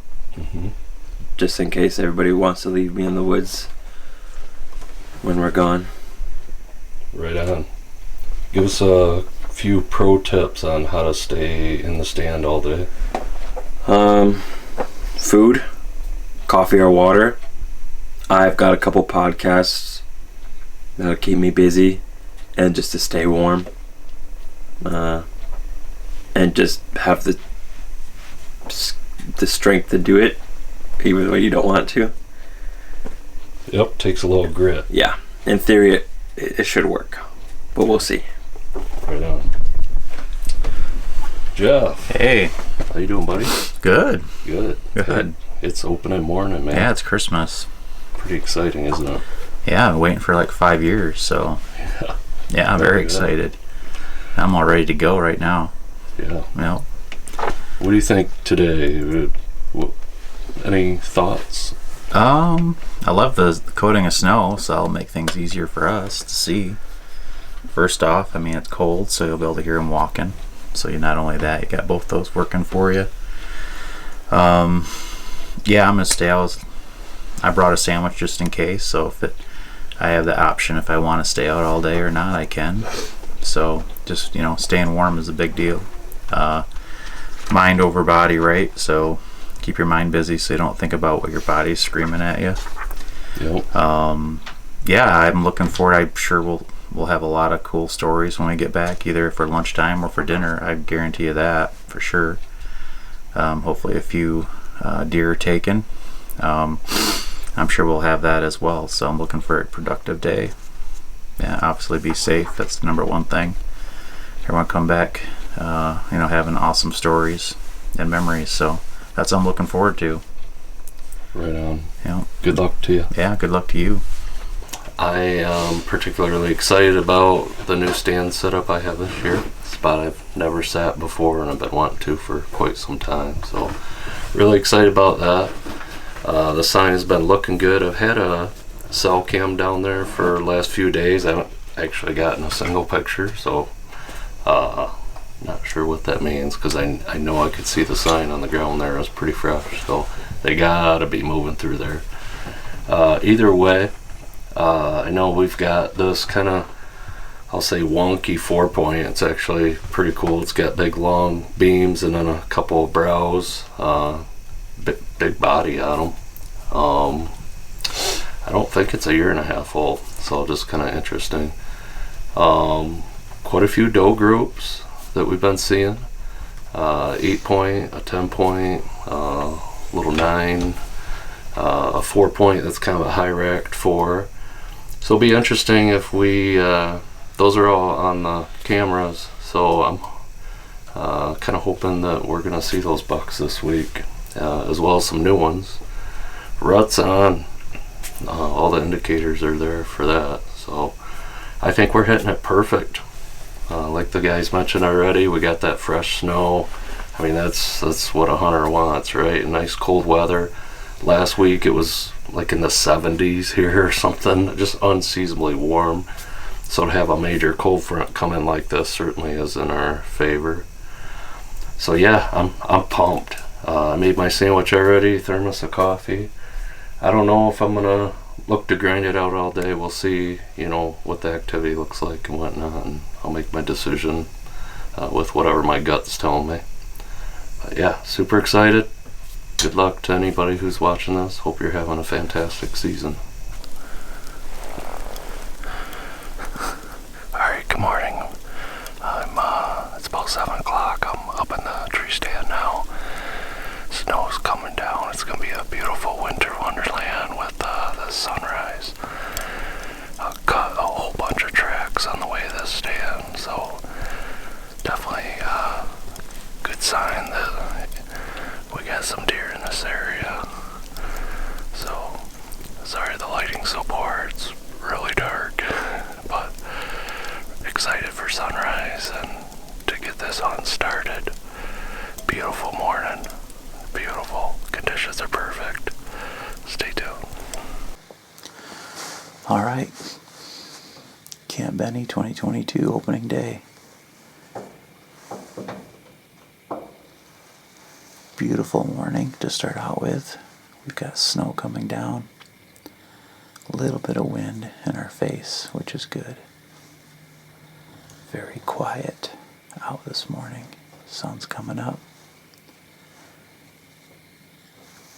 S9: Just in case everybody wants to leave me in the woods when we're gone.
S1: Right on. Give us a few pro tips on how to stay in the stand all day.
S9: Food, coffee or water. I've got a couple podcasts that'll keep me busy and just to stay warm. And just have the strength to do it even when you don't want to.
S1: Yep, takes a little grit.
S9: Yeah, in theory it should work, but we'll see.
S1: Right on. Jeff.
S10: Hey.
S1: How you doing, buddy?
S10: Good.
S1: Good. It's opening morning, man.
S10: Yeah, it's Christmas.
S1: Pretty exciting, isn't it?
S10: Yeah, I've been waiting for like 5 years, so. Yeah, I'm very excited. I'm all ready to go right now.
S1: Yeah.
S10: Well.
S1: What do you think today? Any thoughts?
S10: I love the coating of snow, so it'll make things easier for us to see. First off, I mean, it's cold, so you'll be able to hear them walking. So you not only that, you got both those working for you. Yeah, I'm gonna stay. I brought a sandwich just in case, so I have the option if I want to stay out all day or not, I can. So just staying warm is a big deal. Mind over body, right? So keep your mind busy so you don't think about what your body's screaming at you.
S1: Yep.
S10: Yeah, I'm looking forward. I'm sure we'll have a lot of cool stories when we get back, either for lunchtime or for dinner. I guarantee you that for sure. Hopefully a few deer taken. I'm sure we'll have that as well, so I'm looking for a productive day. Yeah, obviously be safe. That's the number one thing. Everyone come back having awesome stories and memories, so that's what I'm looking forward to.
S1: Right on.
S10: Yeah.
S1: Good luck to you.
S10: Yeah, good luck to you.
S1: I am particularly excited about the new stand setup I have this year. Spot I've never sat before and I've been wanting to for quite some time, so really excited about that. The sign has been looking good. I've had a cell cam down there for the last few days. I haven't actually gotten a single picture, so not sure what that means, because I know I could see the sign on the ground there. It was pretty fresh, so they gotta be moving through there. Either way, I know we've got this kind of, I'll say, wonky 4-point. It's actually pretty cool. It's got big long beams and then a couple of brows, big body on them. I don't think it's a 1.5 year old, so just kind of interesting. Quite a few doe groups that we've been seeing. 8-point, a 10-point, little 9, a 4-point that's kind of a high racked 4. So it'll be interesting if we, those are all on the cameras, so I'm kind of hoping that we're going to see those bucks this week, as well as some new ones. Rut's on, all the indicators are there for that, so I think we're hitting it perfect. Like the guys mentioned already, we got that fresh snow. I mean, that's what a hunter wants, right? Nice cold weather. Last week it was like in the 70s here or something, just unseasonably warm. So to have a major cold front come in like this certainly is in our favor. So yeah, I'm pumped. I made my sandwich already, thermos of coffee. I don't know if I'm gonna look to grind it out all day. We'll see, what the activity looks like and whatnot, and I'll make my decision with whatever my gut's telling me. But yeah, super excited. Good luck to anybody who's watching this. Hope you're having a fantastic season. Alright, good morning. It's about 7 o'clock. I'm up in the tree stand now. Snow's coming down. It's going to be a beautiful winter wonderland with the sunrise. I'll cut a whole bunch of tracks on the way to this stand, so definitely a good sign that we got some deer in this area. So, sorry the lighting's so poor. It's really dark, but excited for sunrise and to get this hunt started. Beautiful morning. Beautiful. Conditions are perfect. Stay tuned.
S10: All right. Camp Benny 2022 opening day. Beautiful morning to start out with. We've got snow coming down. A little bit of wind in our face, which is good. Very quiet out this morning. Sun's coming up.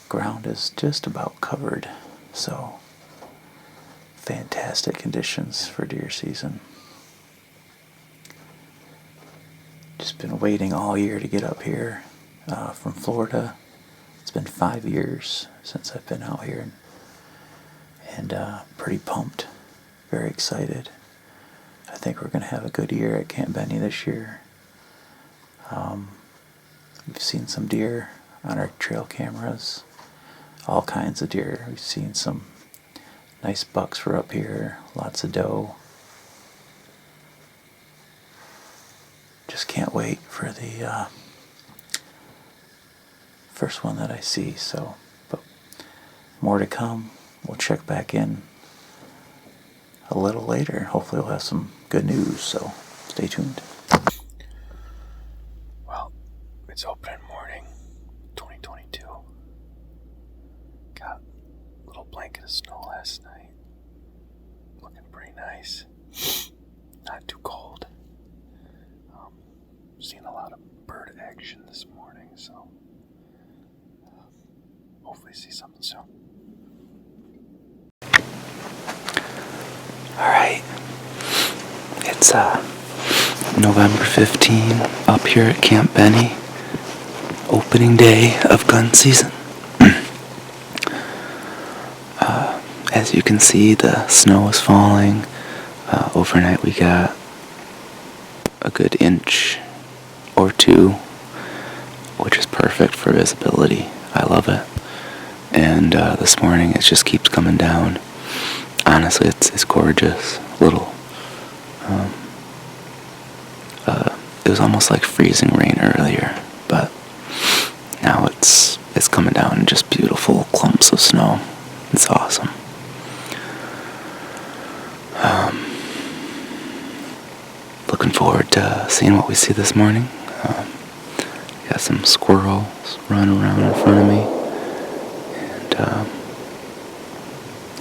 S10: Ground is just about covered, so fantastic conditions for deer season. Just been waiting all year to get up here from Florida. It's been 5 years since I've been out here, and pretty pumped, very excited. I think we're going to have a good year at Camp Benny this year. We've seen some deer on our trail cameras, all kinds of deer. We've seen some nice bucks for up here, lots of doe. Just can't wait for the first one that I see. So, but more to come. We'll check back in a little later. Hopefully we'll have some good news, so stay tuned. Well, it's opening morning, 2022. Got a little blanket of snow last night. Looking pretty nice. Not too cold. Seen a lot of bird action this morning, so hopefully see something soon. Alright, it's November 15 up here at Camp Benny, opening day of gun season. As you can see, the snow is falling. Overnight we got a good inch or two, which is perfect for visibility. I love it. And this morning it just keeps coming down. Honestly, it's gorgeous. It was almost like freezing rain earlier, but now it's coming down in just beautiful clumps of snow. It's awesome. Looking forward to seeing what we see this morning. Got some squirrels running around in front of me, and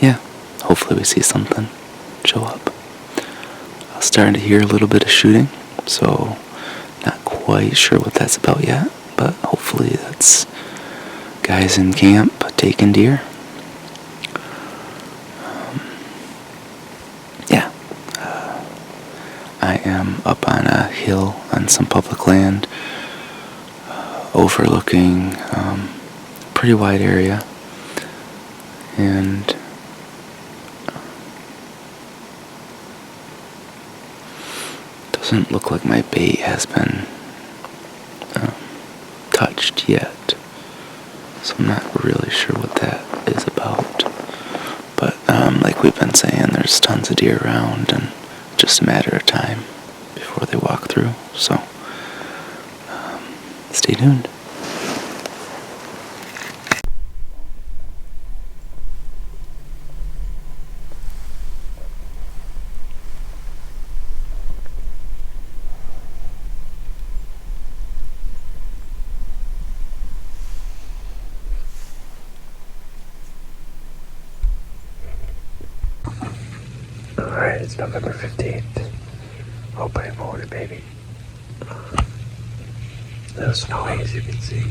S10: yeah, hopefully we see something show up. I'm starting to hear a little bit of shooting, so not quite sure what that's about yet, but hopefully that's guys in camp taking deer. I am up on a hill on some public land, overlooking a pretty wide area, and doesn't look like my bait has been touched yet, so I'm not really sure what that is about. But like we've been saying, there's tons of deer around, and just a matter of time before they walk through, so stay tuned.
S4: Alright, it's November 15th. Opening morning, baby. No snowy, as you can see.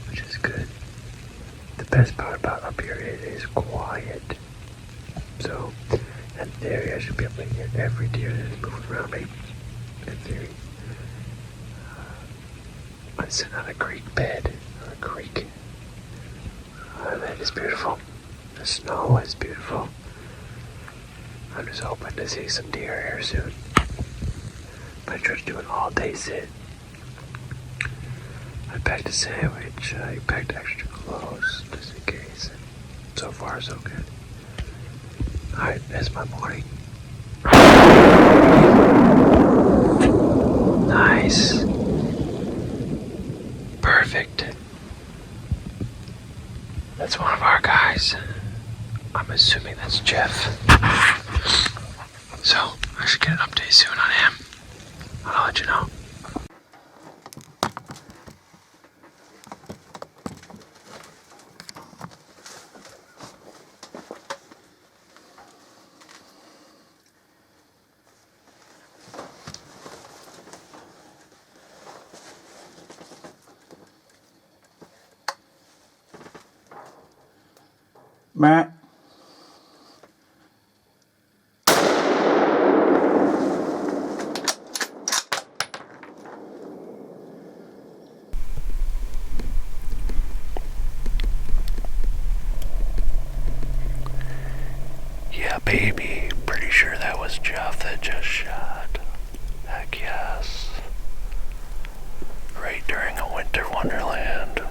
S4: Which is good. The best part about up here is it's quiet. So, in theory, I should be able to hear every deer that is moving around me. In theory. I'm sitting on a creek bed. Or a creek. That is beautiful. The snow is beautiful. I'm just hoping to see some deer here soon. I try to do an all-day sit. I packed a sandwich. I packed extra clothes just in case. So far, so good. Alright, that's my morning. Nice. Perfect. That's one of our guys. I'm assuming that's Jeff. So, I should get an update soon on him. I'll let you know.
S10: Matt.
S4: Yeah, baby. Pretty sure that was Jeff that just shot. Heck yes. Right during a winter wonderland.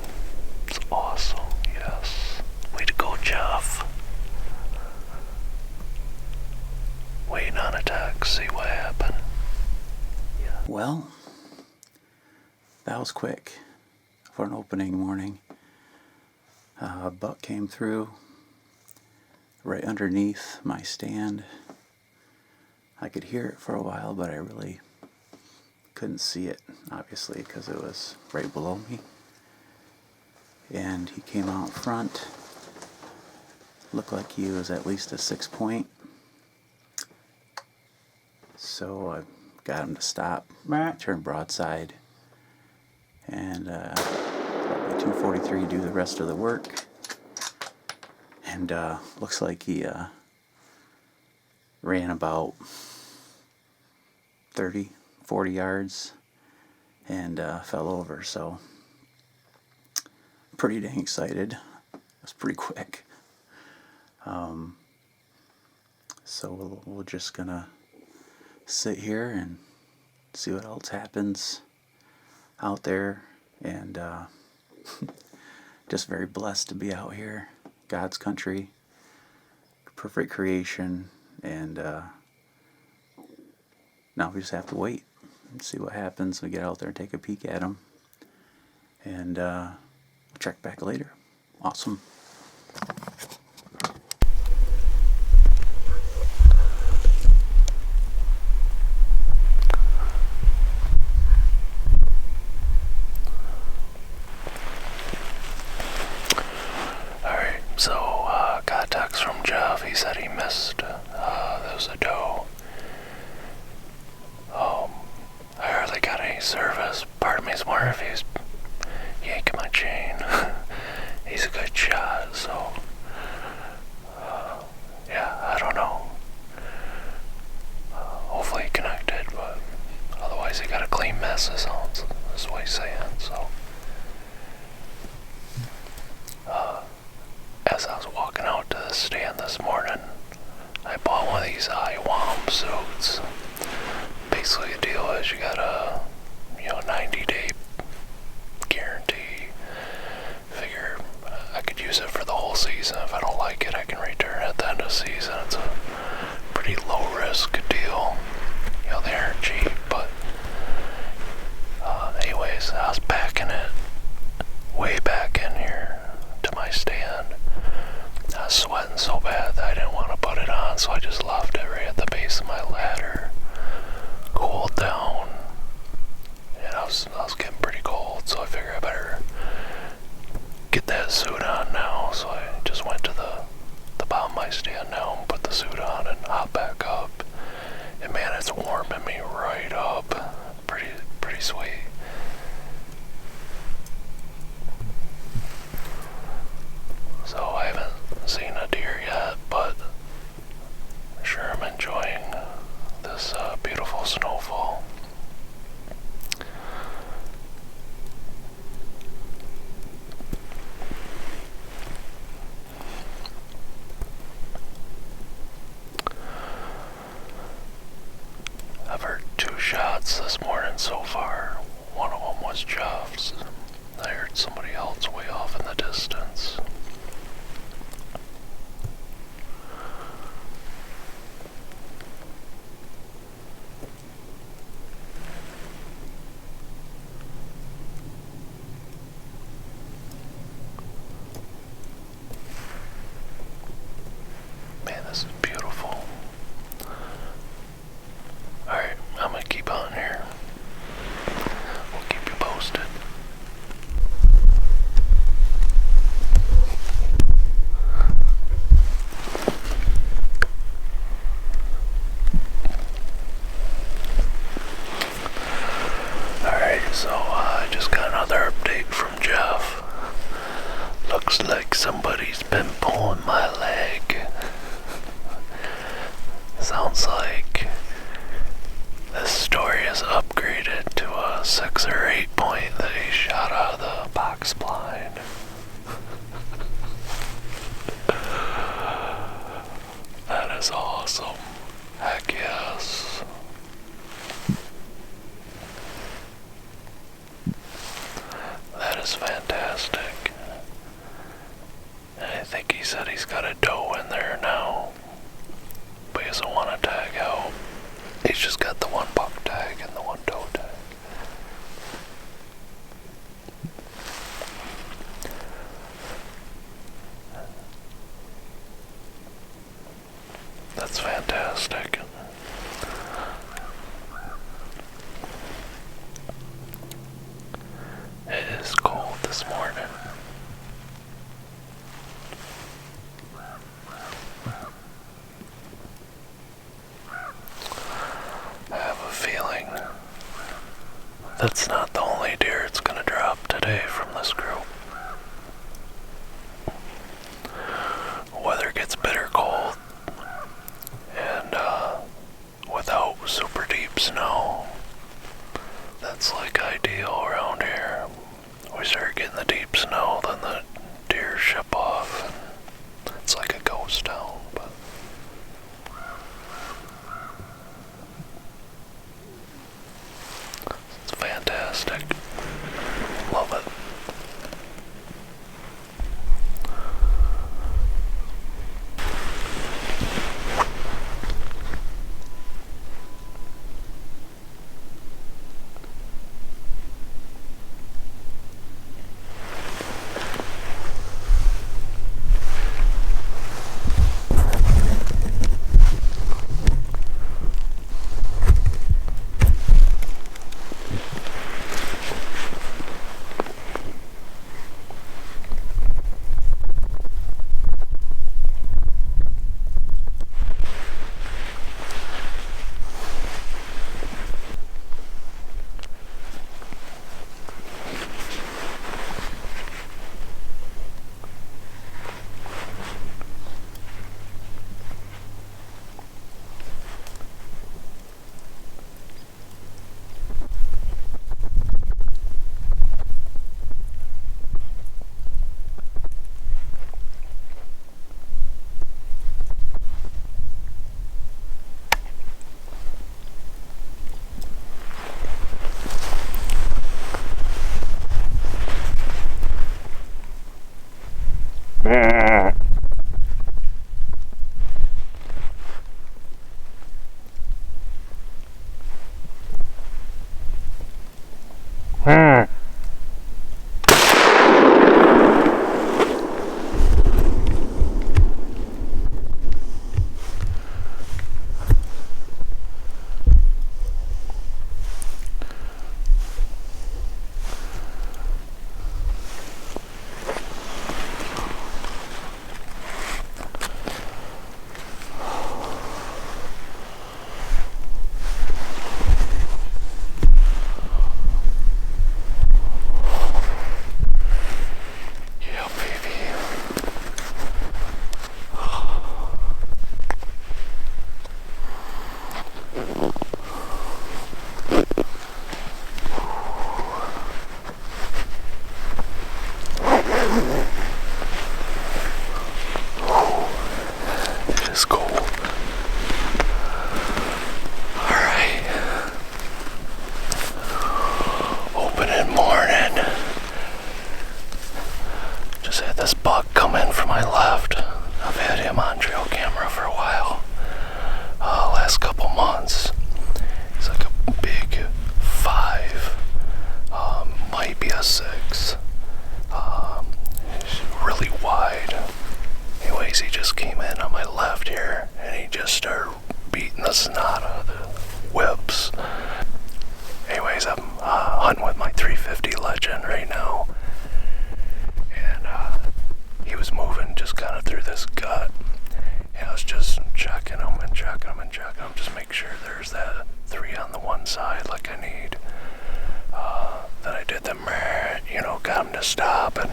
S4: It's awesome, yes. Way to go, Jeff. Waiting on a text, see what happened. Yeah.
S10: Well, that was quick for an opening morning. A buck came through right underneath my stand. I could hear it for a while, but I really couldn't see it, obviously, because it was right below me. And he came out front. Looked like he was at least a 6-point. So I got him to stop, turn broadside, and let my 243 do the rest of the work. And looks like he ran about 30, 40 yards and fell over. So pretty dang excited. It was pretty quick. So we're just gonna sit here and see what else happens out there, and just very blessed to be out here. God's country, perfect creation, and now we just have to wait and see what happens. We get out there and take a peek at them, and check back later. Awesome.
S4: So, got a text from Jeff. He said he missed. There was a doe. I hardly got any service. Part of me's wondering if he's yanking my chain. He's a good shot, so. Yeah, I don't know. Hopefully he connected, but otherwise he got a clean mess, is what he's saying, so. As I was walking out to the stand this morning, I bought one of these IWAM suits. Basically the deal is you got a 90-day guarantee. Figure I could use it for the whole season. If I don't like it, I can return it at the end of the season. It's a pretty low risk deal. They aren't cheap, but anyways, I was packing it.
S1: It's warming me right up. Pretty sweet. So I haven't seen a deer yet, but sure I'm enjoying this beautiful snowfall. I've heard 2 shots this morning so far. One of them was Jeff's. I heard somebody else way off in the distance. Man, this is beautiful. Alright, I'm gonna keep on here. We'll keep you posted. Alright, so I just got another update from Jeff. Looks like somebody's been pulling my leg. Sounds like this story is upgraded to a 6 or 8 point that he shot out of the box blind. That is awesome. Heck yes. That is fantastic. And I think he said he's got a doe in there now. But he doesn't want to tag out. He's just got the 1 buck tag and the 1 doe tag. That's fantastic. It is cold this morning. I have a feeling that's not the only deer it's gonna drop today from this group. Weather gets bitter cold, and without super deep snow, that's like ideal around here. We start getting the deep snow, then the deer ship off, and it's like a ghost town, but it's fantastic. Love it.
S11: stop, and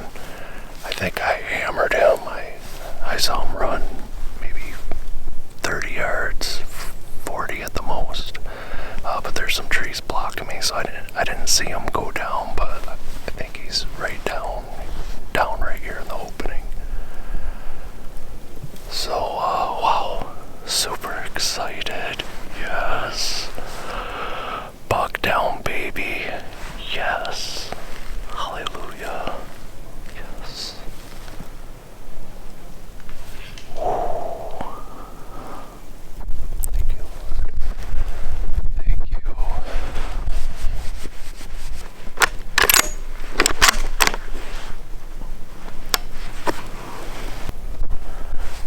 S11: I think I hammered him. I saw him run maybe 30 yards, 40 at the most. But there's some trees blocking me, so I didn't see him go down, but I think he's right down right here in the opening. So, wow, super excited. Yes. Buck down, baby. Yes. Hallelujah. Yes. Woo. Thank you, Lord. Thank you.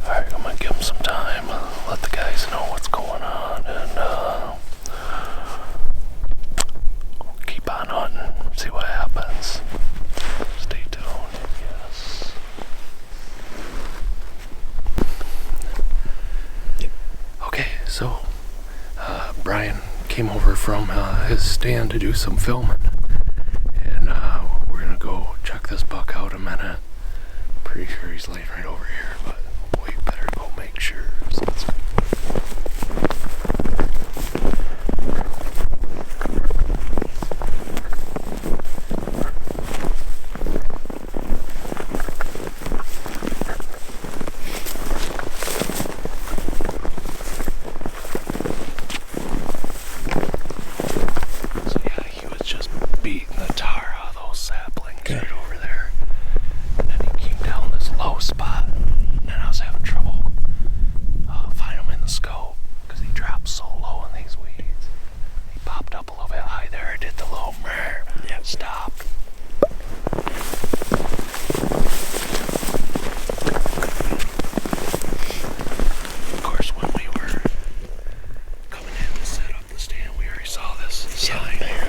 S11: Alright, I'm gonna give him some time. Let the guys know what's going on, and keep on hunting, see what happens. Stay tuned. Yes. Okay, so Brian came over from his stand to do some filming, and we're gonna go check this buck out a minute. Pretty sure he's laying right over here, but we better go make sure. So let's beating the tar out of those saplings right over there. And then he came down this low spot, and I was having trouble finding him in the scope because he dropped so low in these weeds. He popped up a little bit high there. I did the low stop. Of course, when we were coming in to set up the stand, we already saw this sign here.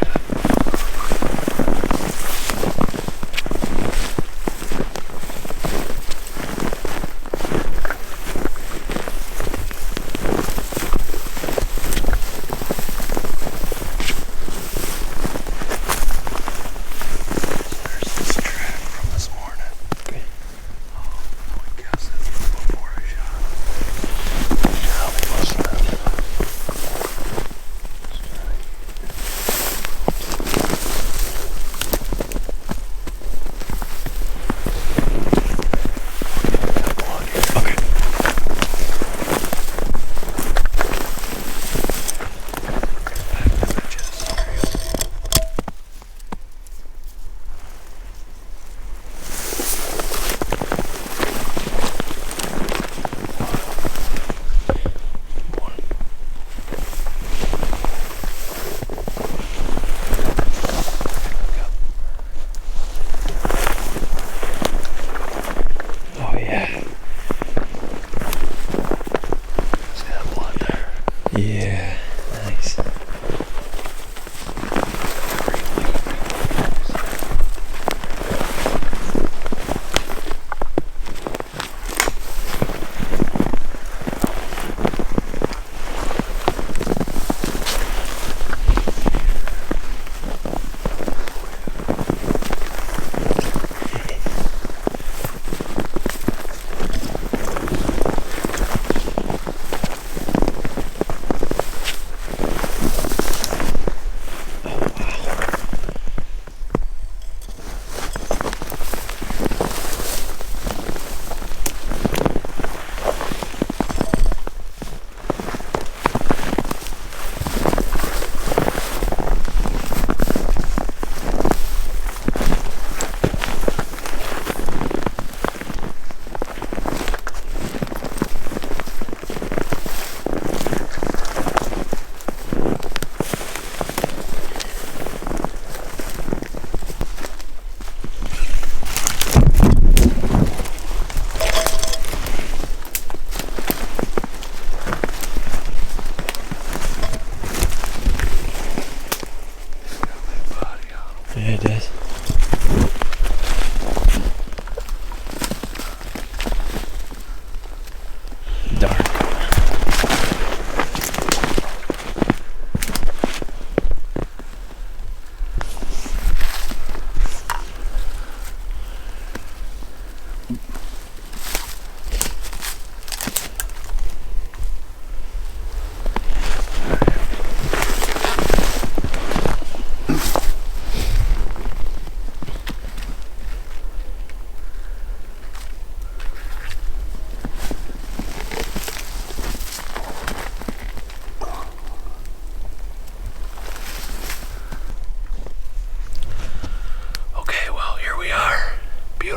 S11: Yeah, nice.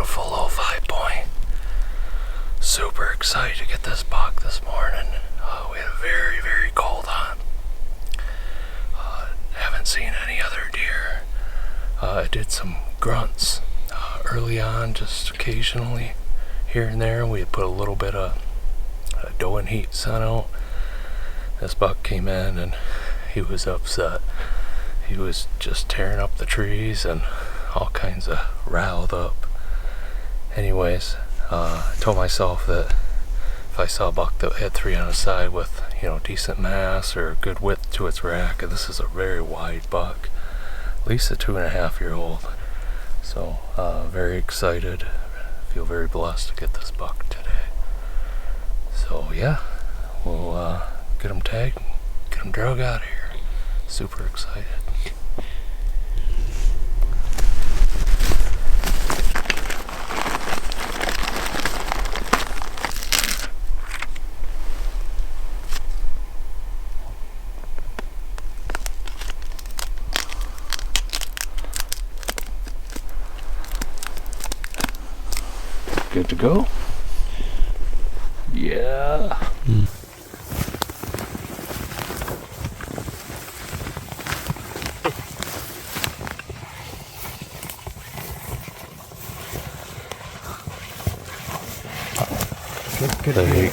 S11: beautiful little 5-point. Super excited to get this buck this morning. We had a very, very cold hunt. Haven't seen any other deer. I did some grunts early on, just occasionally here and there. We had put a little bit of doe and heat sun out. This buck came in and he was upset. He was just tearing up the trees and all kinds of riled up. Anyways, I told myself that if I saw a buck that had 3 on his side with, you know, decent mass or good width to its rack, and this is a very wide buck, at least a 2.5-year-old. So very excited. Feel very blessed to get this buck today. So yeah, we'll get him tagged, get him drug out of here. Super excited. Good to go? Yeah.
S8: Could be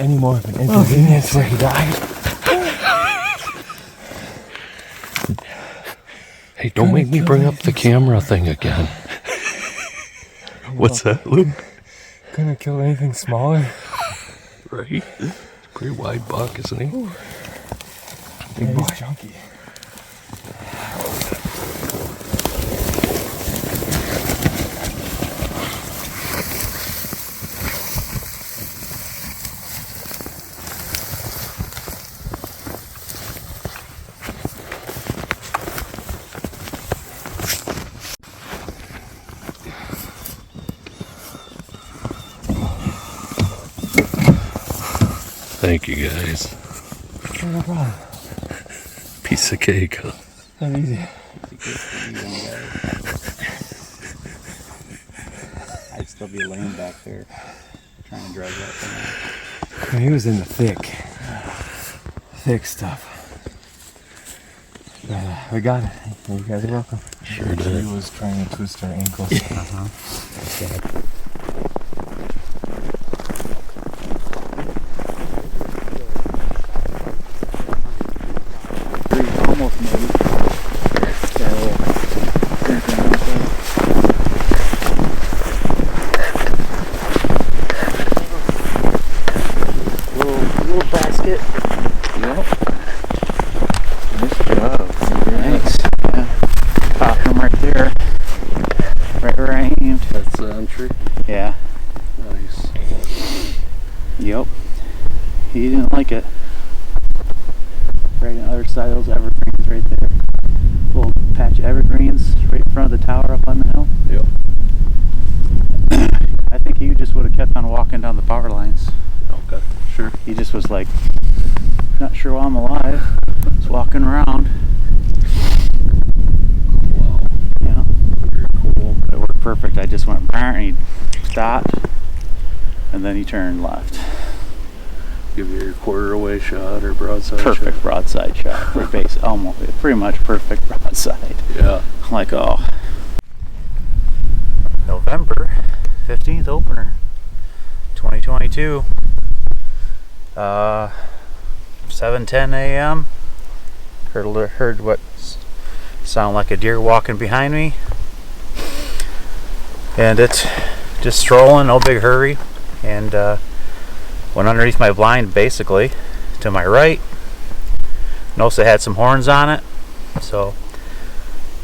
S8: any more of an inconvenience where he died.
S11: Hey, don't make me bring up the camera thing again. What's that, Luke?
S8: Couldn't kill anything smaller.
S11: Right? Pretty wide buck, isn't he?
S8: Big boy. He's chunky.
S11: Thank you guys.
S8: No problem.
S11: Piece of cake. Huh?
S8: Not easy.
S10: I'd still be laying back there trying to drag that thing out.
S8: He was in the thick stuff. But we got it. You guys are welcome.
S11: Sure did.
S8: He was trying to twist our ankles.
S10: Almost made it. Little basket. Yep. Nice job. Thanks. Yeah. Popped him right there. Right where I aimed.
S11: That's the entry?
S10: Yeah.
S11: Nice.
S10: Yep. He didn't like it. Right on the other side of those evergreens right there. Little patch of evergreens right in front of the tower up on the hill.
S11: Yep.
S10: I think he just would have kept on walking down the power lines.
S11: Okay, sure.
S10: He just was like, not sure why I'm alive. Just walking around.
S11: Wow.
S10: Yeah.
S11: Very cool.
S10: It worked perfect. I just went and he stopped and then he turned left.
S11: Give you your quarter away shot or broadside
S10: Perfect
S11: shot.
S10: broadside shot. For base, almost pretty much perfect broadside.
S11: Yeah.
S10: I'm like, oh. November 15th opener, 2022. 7:10 a.m. Heard what sounded like a deer walking behind me, and it's just strolling, no big hurry, and went underneath my blind basically to my right. Noticed it had some horns on it, so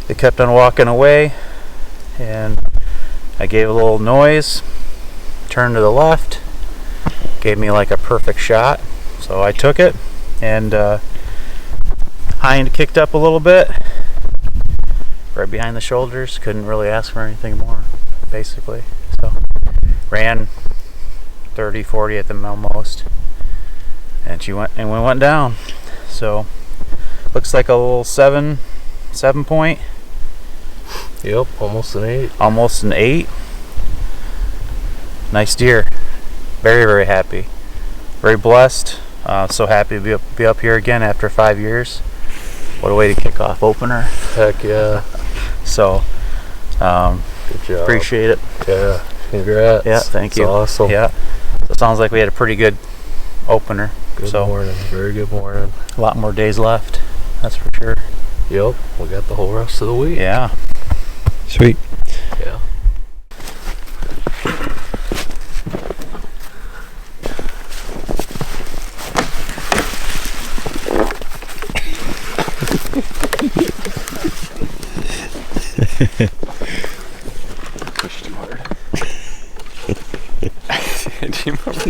S10: they kept on walking away, and I gave a little noise, turned to the left, gave me like a perfect shot, so I took it, and hind kicked up a little bit right behind the shoulders. Couldn't really ask for anything more basically, so ran 30-40 at the most, and we went down. So looks like a little 7 point.
S1: Yep, almost an 8.
S10: Almost an 8. Nice deer. Very, very happy. Very blessed. So happy to be up here again after 5 years. What a way to kick off opener.
S1: Heck yeah.
S10: So,
S1: good job.
S10: Appreciate it.
S1: Yeah, congrats.
S10: Yeah, thank you.
S1: That's awesome.
S10: Yeah. So it sounds like we had a pretty good opener.
S1: Good morning. Very good morning.
S10: A lot more days left. That's for sure.
S1: Yep, we got the whole rest of the week.
S10: Yeah.
S4: Sweet.
S1: Yeah.
S3: Push too hard. Do you remember?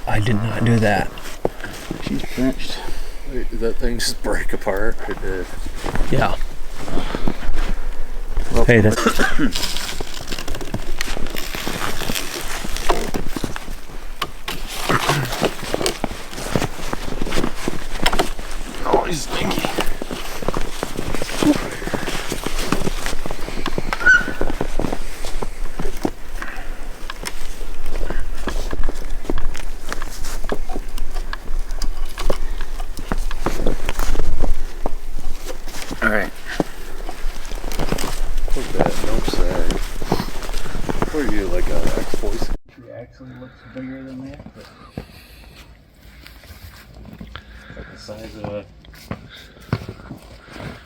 S4: I did not do that.
S10: She's pinched.
S1: Wait, did that thing just break apart? It did.
S4: Yeah.
S1: Well,
S4: Hey, that's.
S3: Oh, he's stinky.
S10: All right.
S1: Look at that, no sag. What are you, like an ex-voice?
S10: She actually looks bigger than that. Like the size of a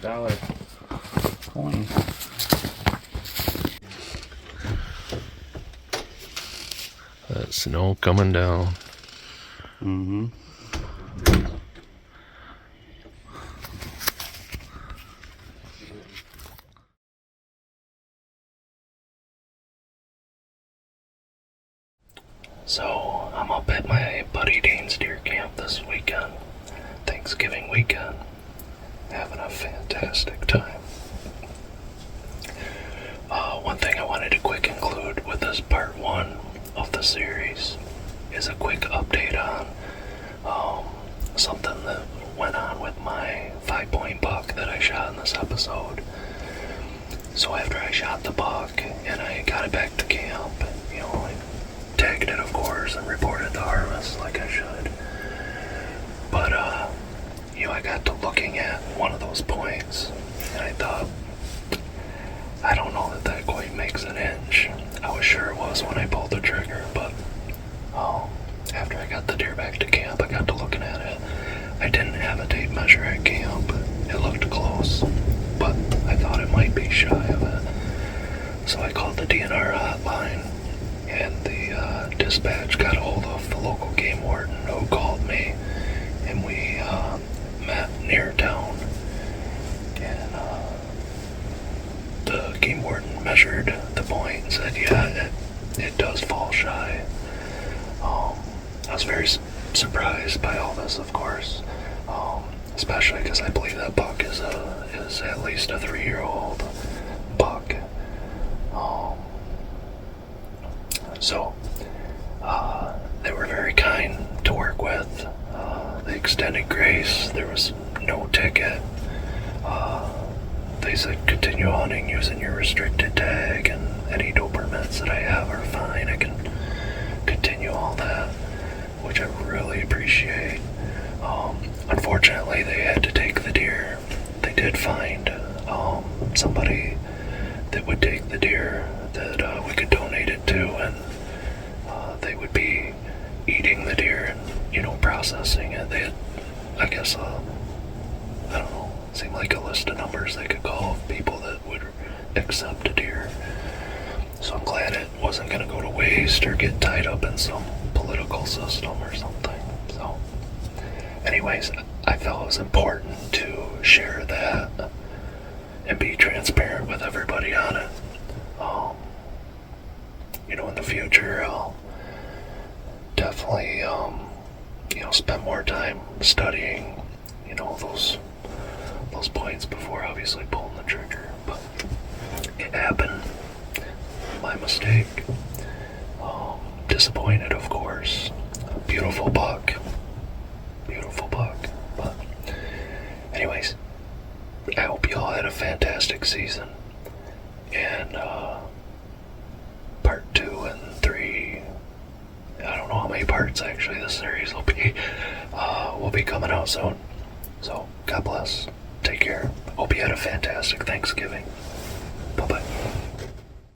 S10: dollar coin.
S1: That snow coming down.
S10: Mm-hmm.
S11: So, I'm up at my buddy Dane's deer camp this weekend, Thanksgiving weekend, having a fantastic time. One thing I wanted to quick include with this part 1 of the series is a quick update on something that went on with my 5-point buck that I shot in this episode. So after I shot the buck and I got it back to camp, you know, I tagged it, of course, and reported the harvest like I should. But, you know, I got to looking at one of those points, and I thought, I don't know that that quite makes an inch. I was sure it was when I pulled the trigger, but after I got the deer back to camp, I got to looking at it. I didn't have a tape measure at camp. It looked close, but I thought it might be shy of it. So I called the DNR hotline, and the dispatch got a hold of the local game warden who called me, and we met near town. And the game warden measured the point and said, yeah, it does fall shy. I was very surprised by all this, of course, especially because I believe that buck is at least a 3-year-old buck. So, they were very kind to work with. They extended grace. There was no ticket. They said continue hunting using your restricted tag, and any doe permits that I have are fine. I can continue all that, which I really appreciate. Unfortunately, they had to take the deer. They did find somebody that would take the deer that we could donate it to, and they would be eating the deer and, you know, processing it. They had, I guess, I don't know, seemed like a list of numbers they could call of people that would accept a deer. So I'm glad it wasn't going to go to waste or get tied up in some political system or something. So anyways, I felt it was important to share that and be transparent with everybody on it. In the future, I'll definitely, spend more time studying, those points before obviously pulling the trigger. But it happened. My mistake. Disappointed, of course. Beautiful buck. But anyways, I hope you all had a fantastic season. And part 2 and 3, I don't know how many parts actually this series will be coming out soon. So God bless. Take care. Hope you had a fantastic Thanksgiving.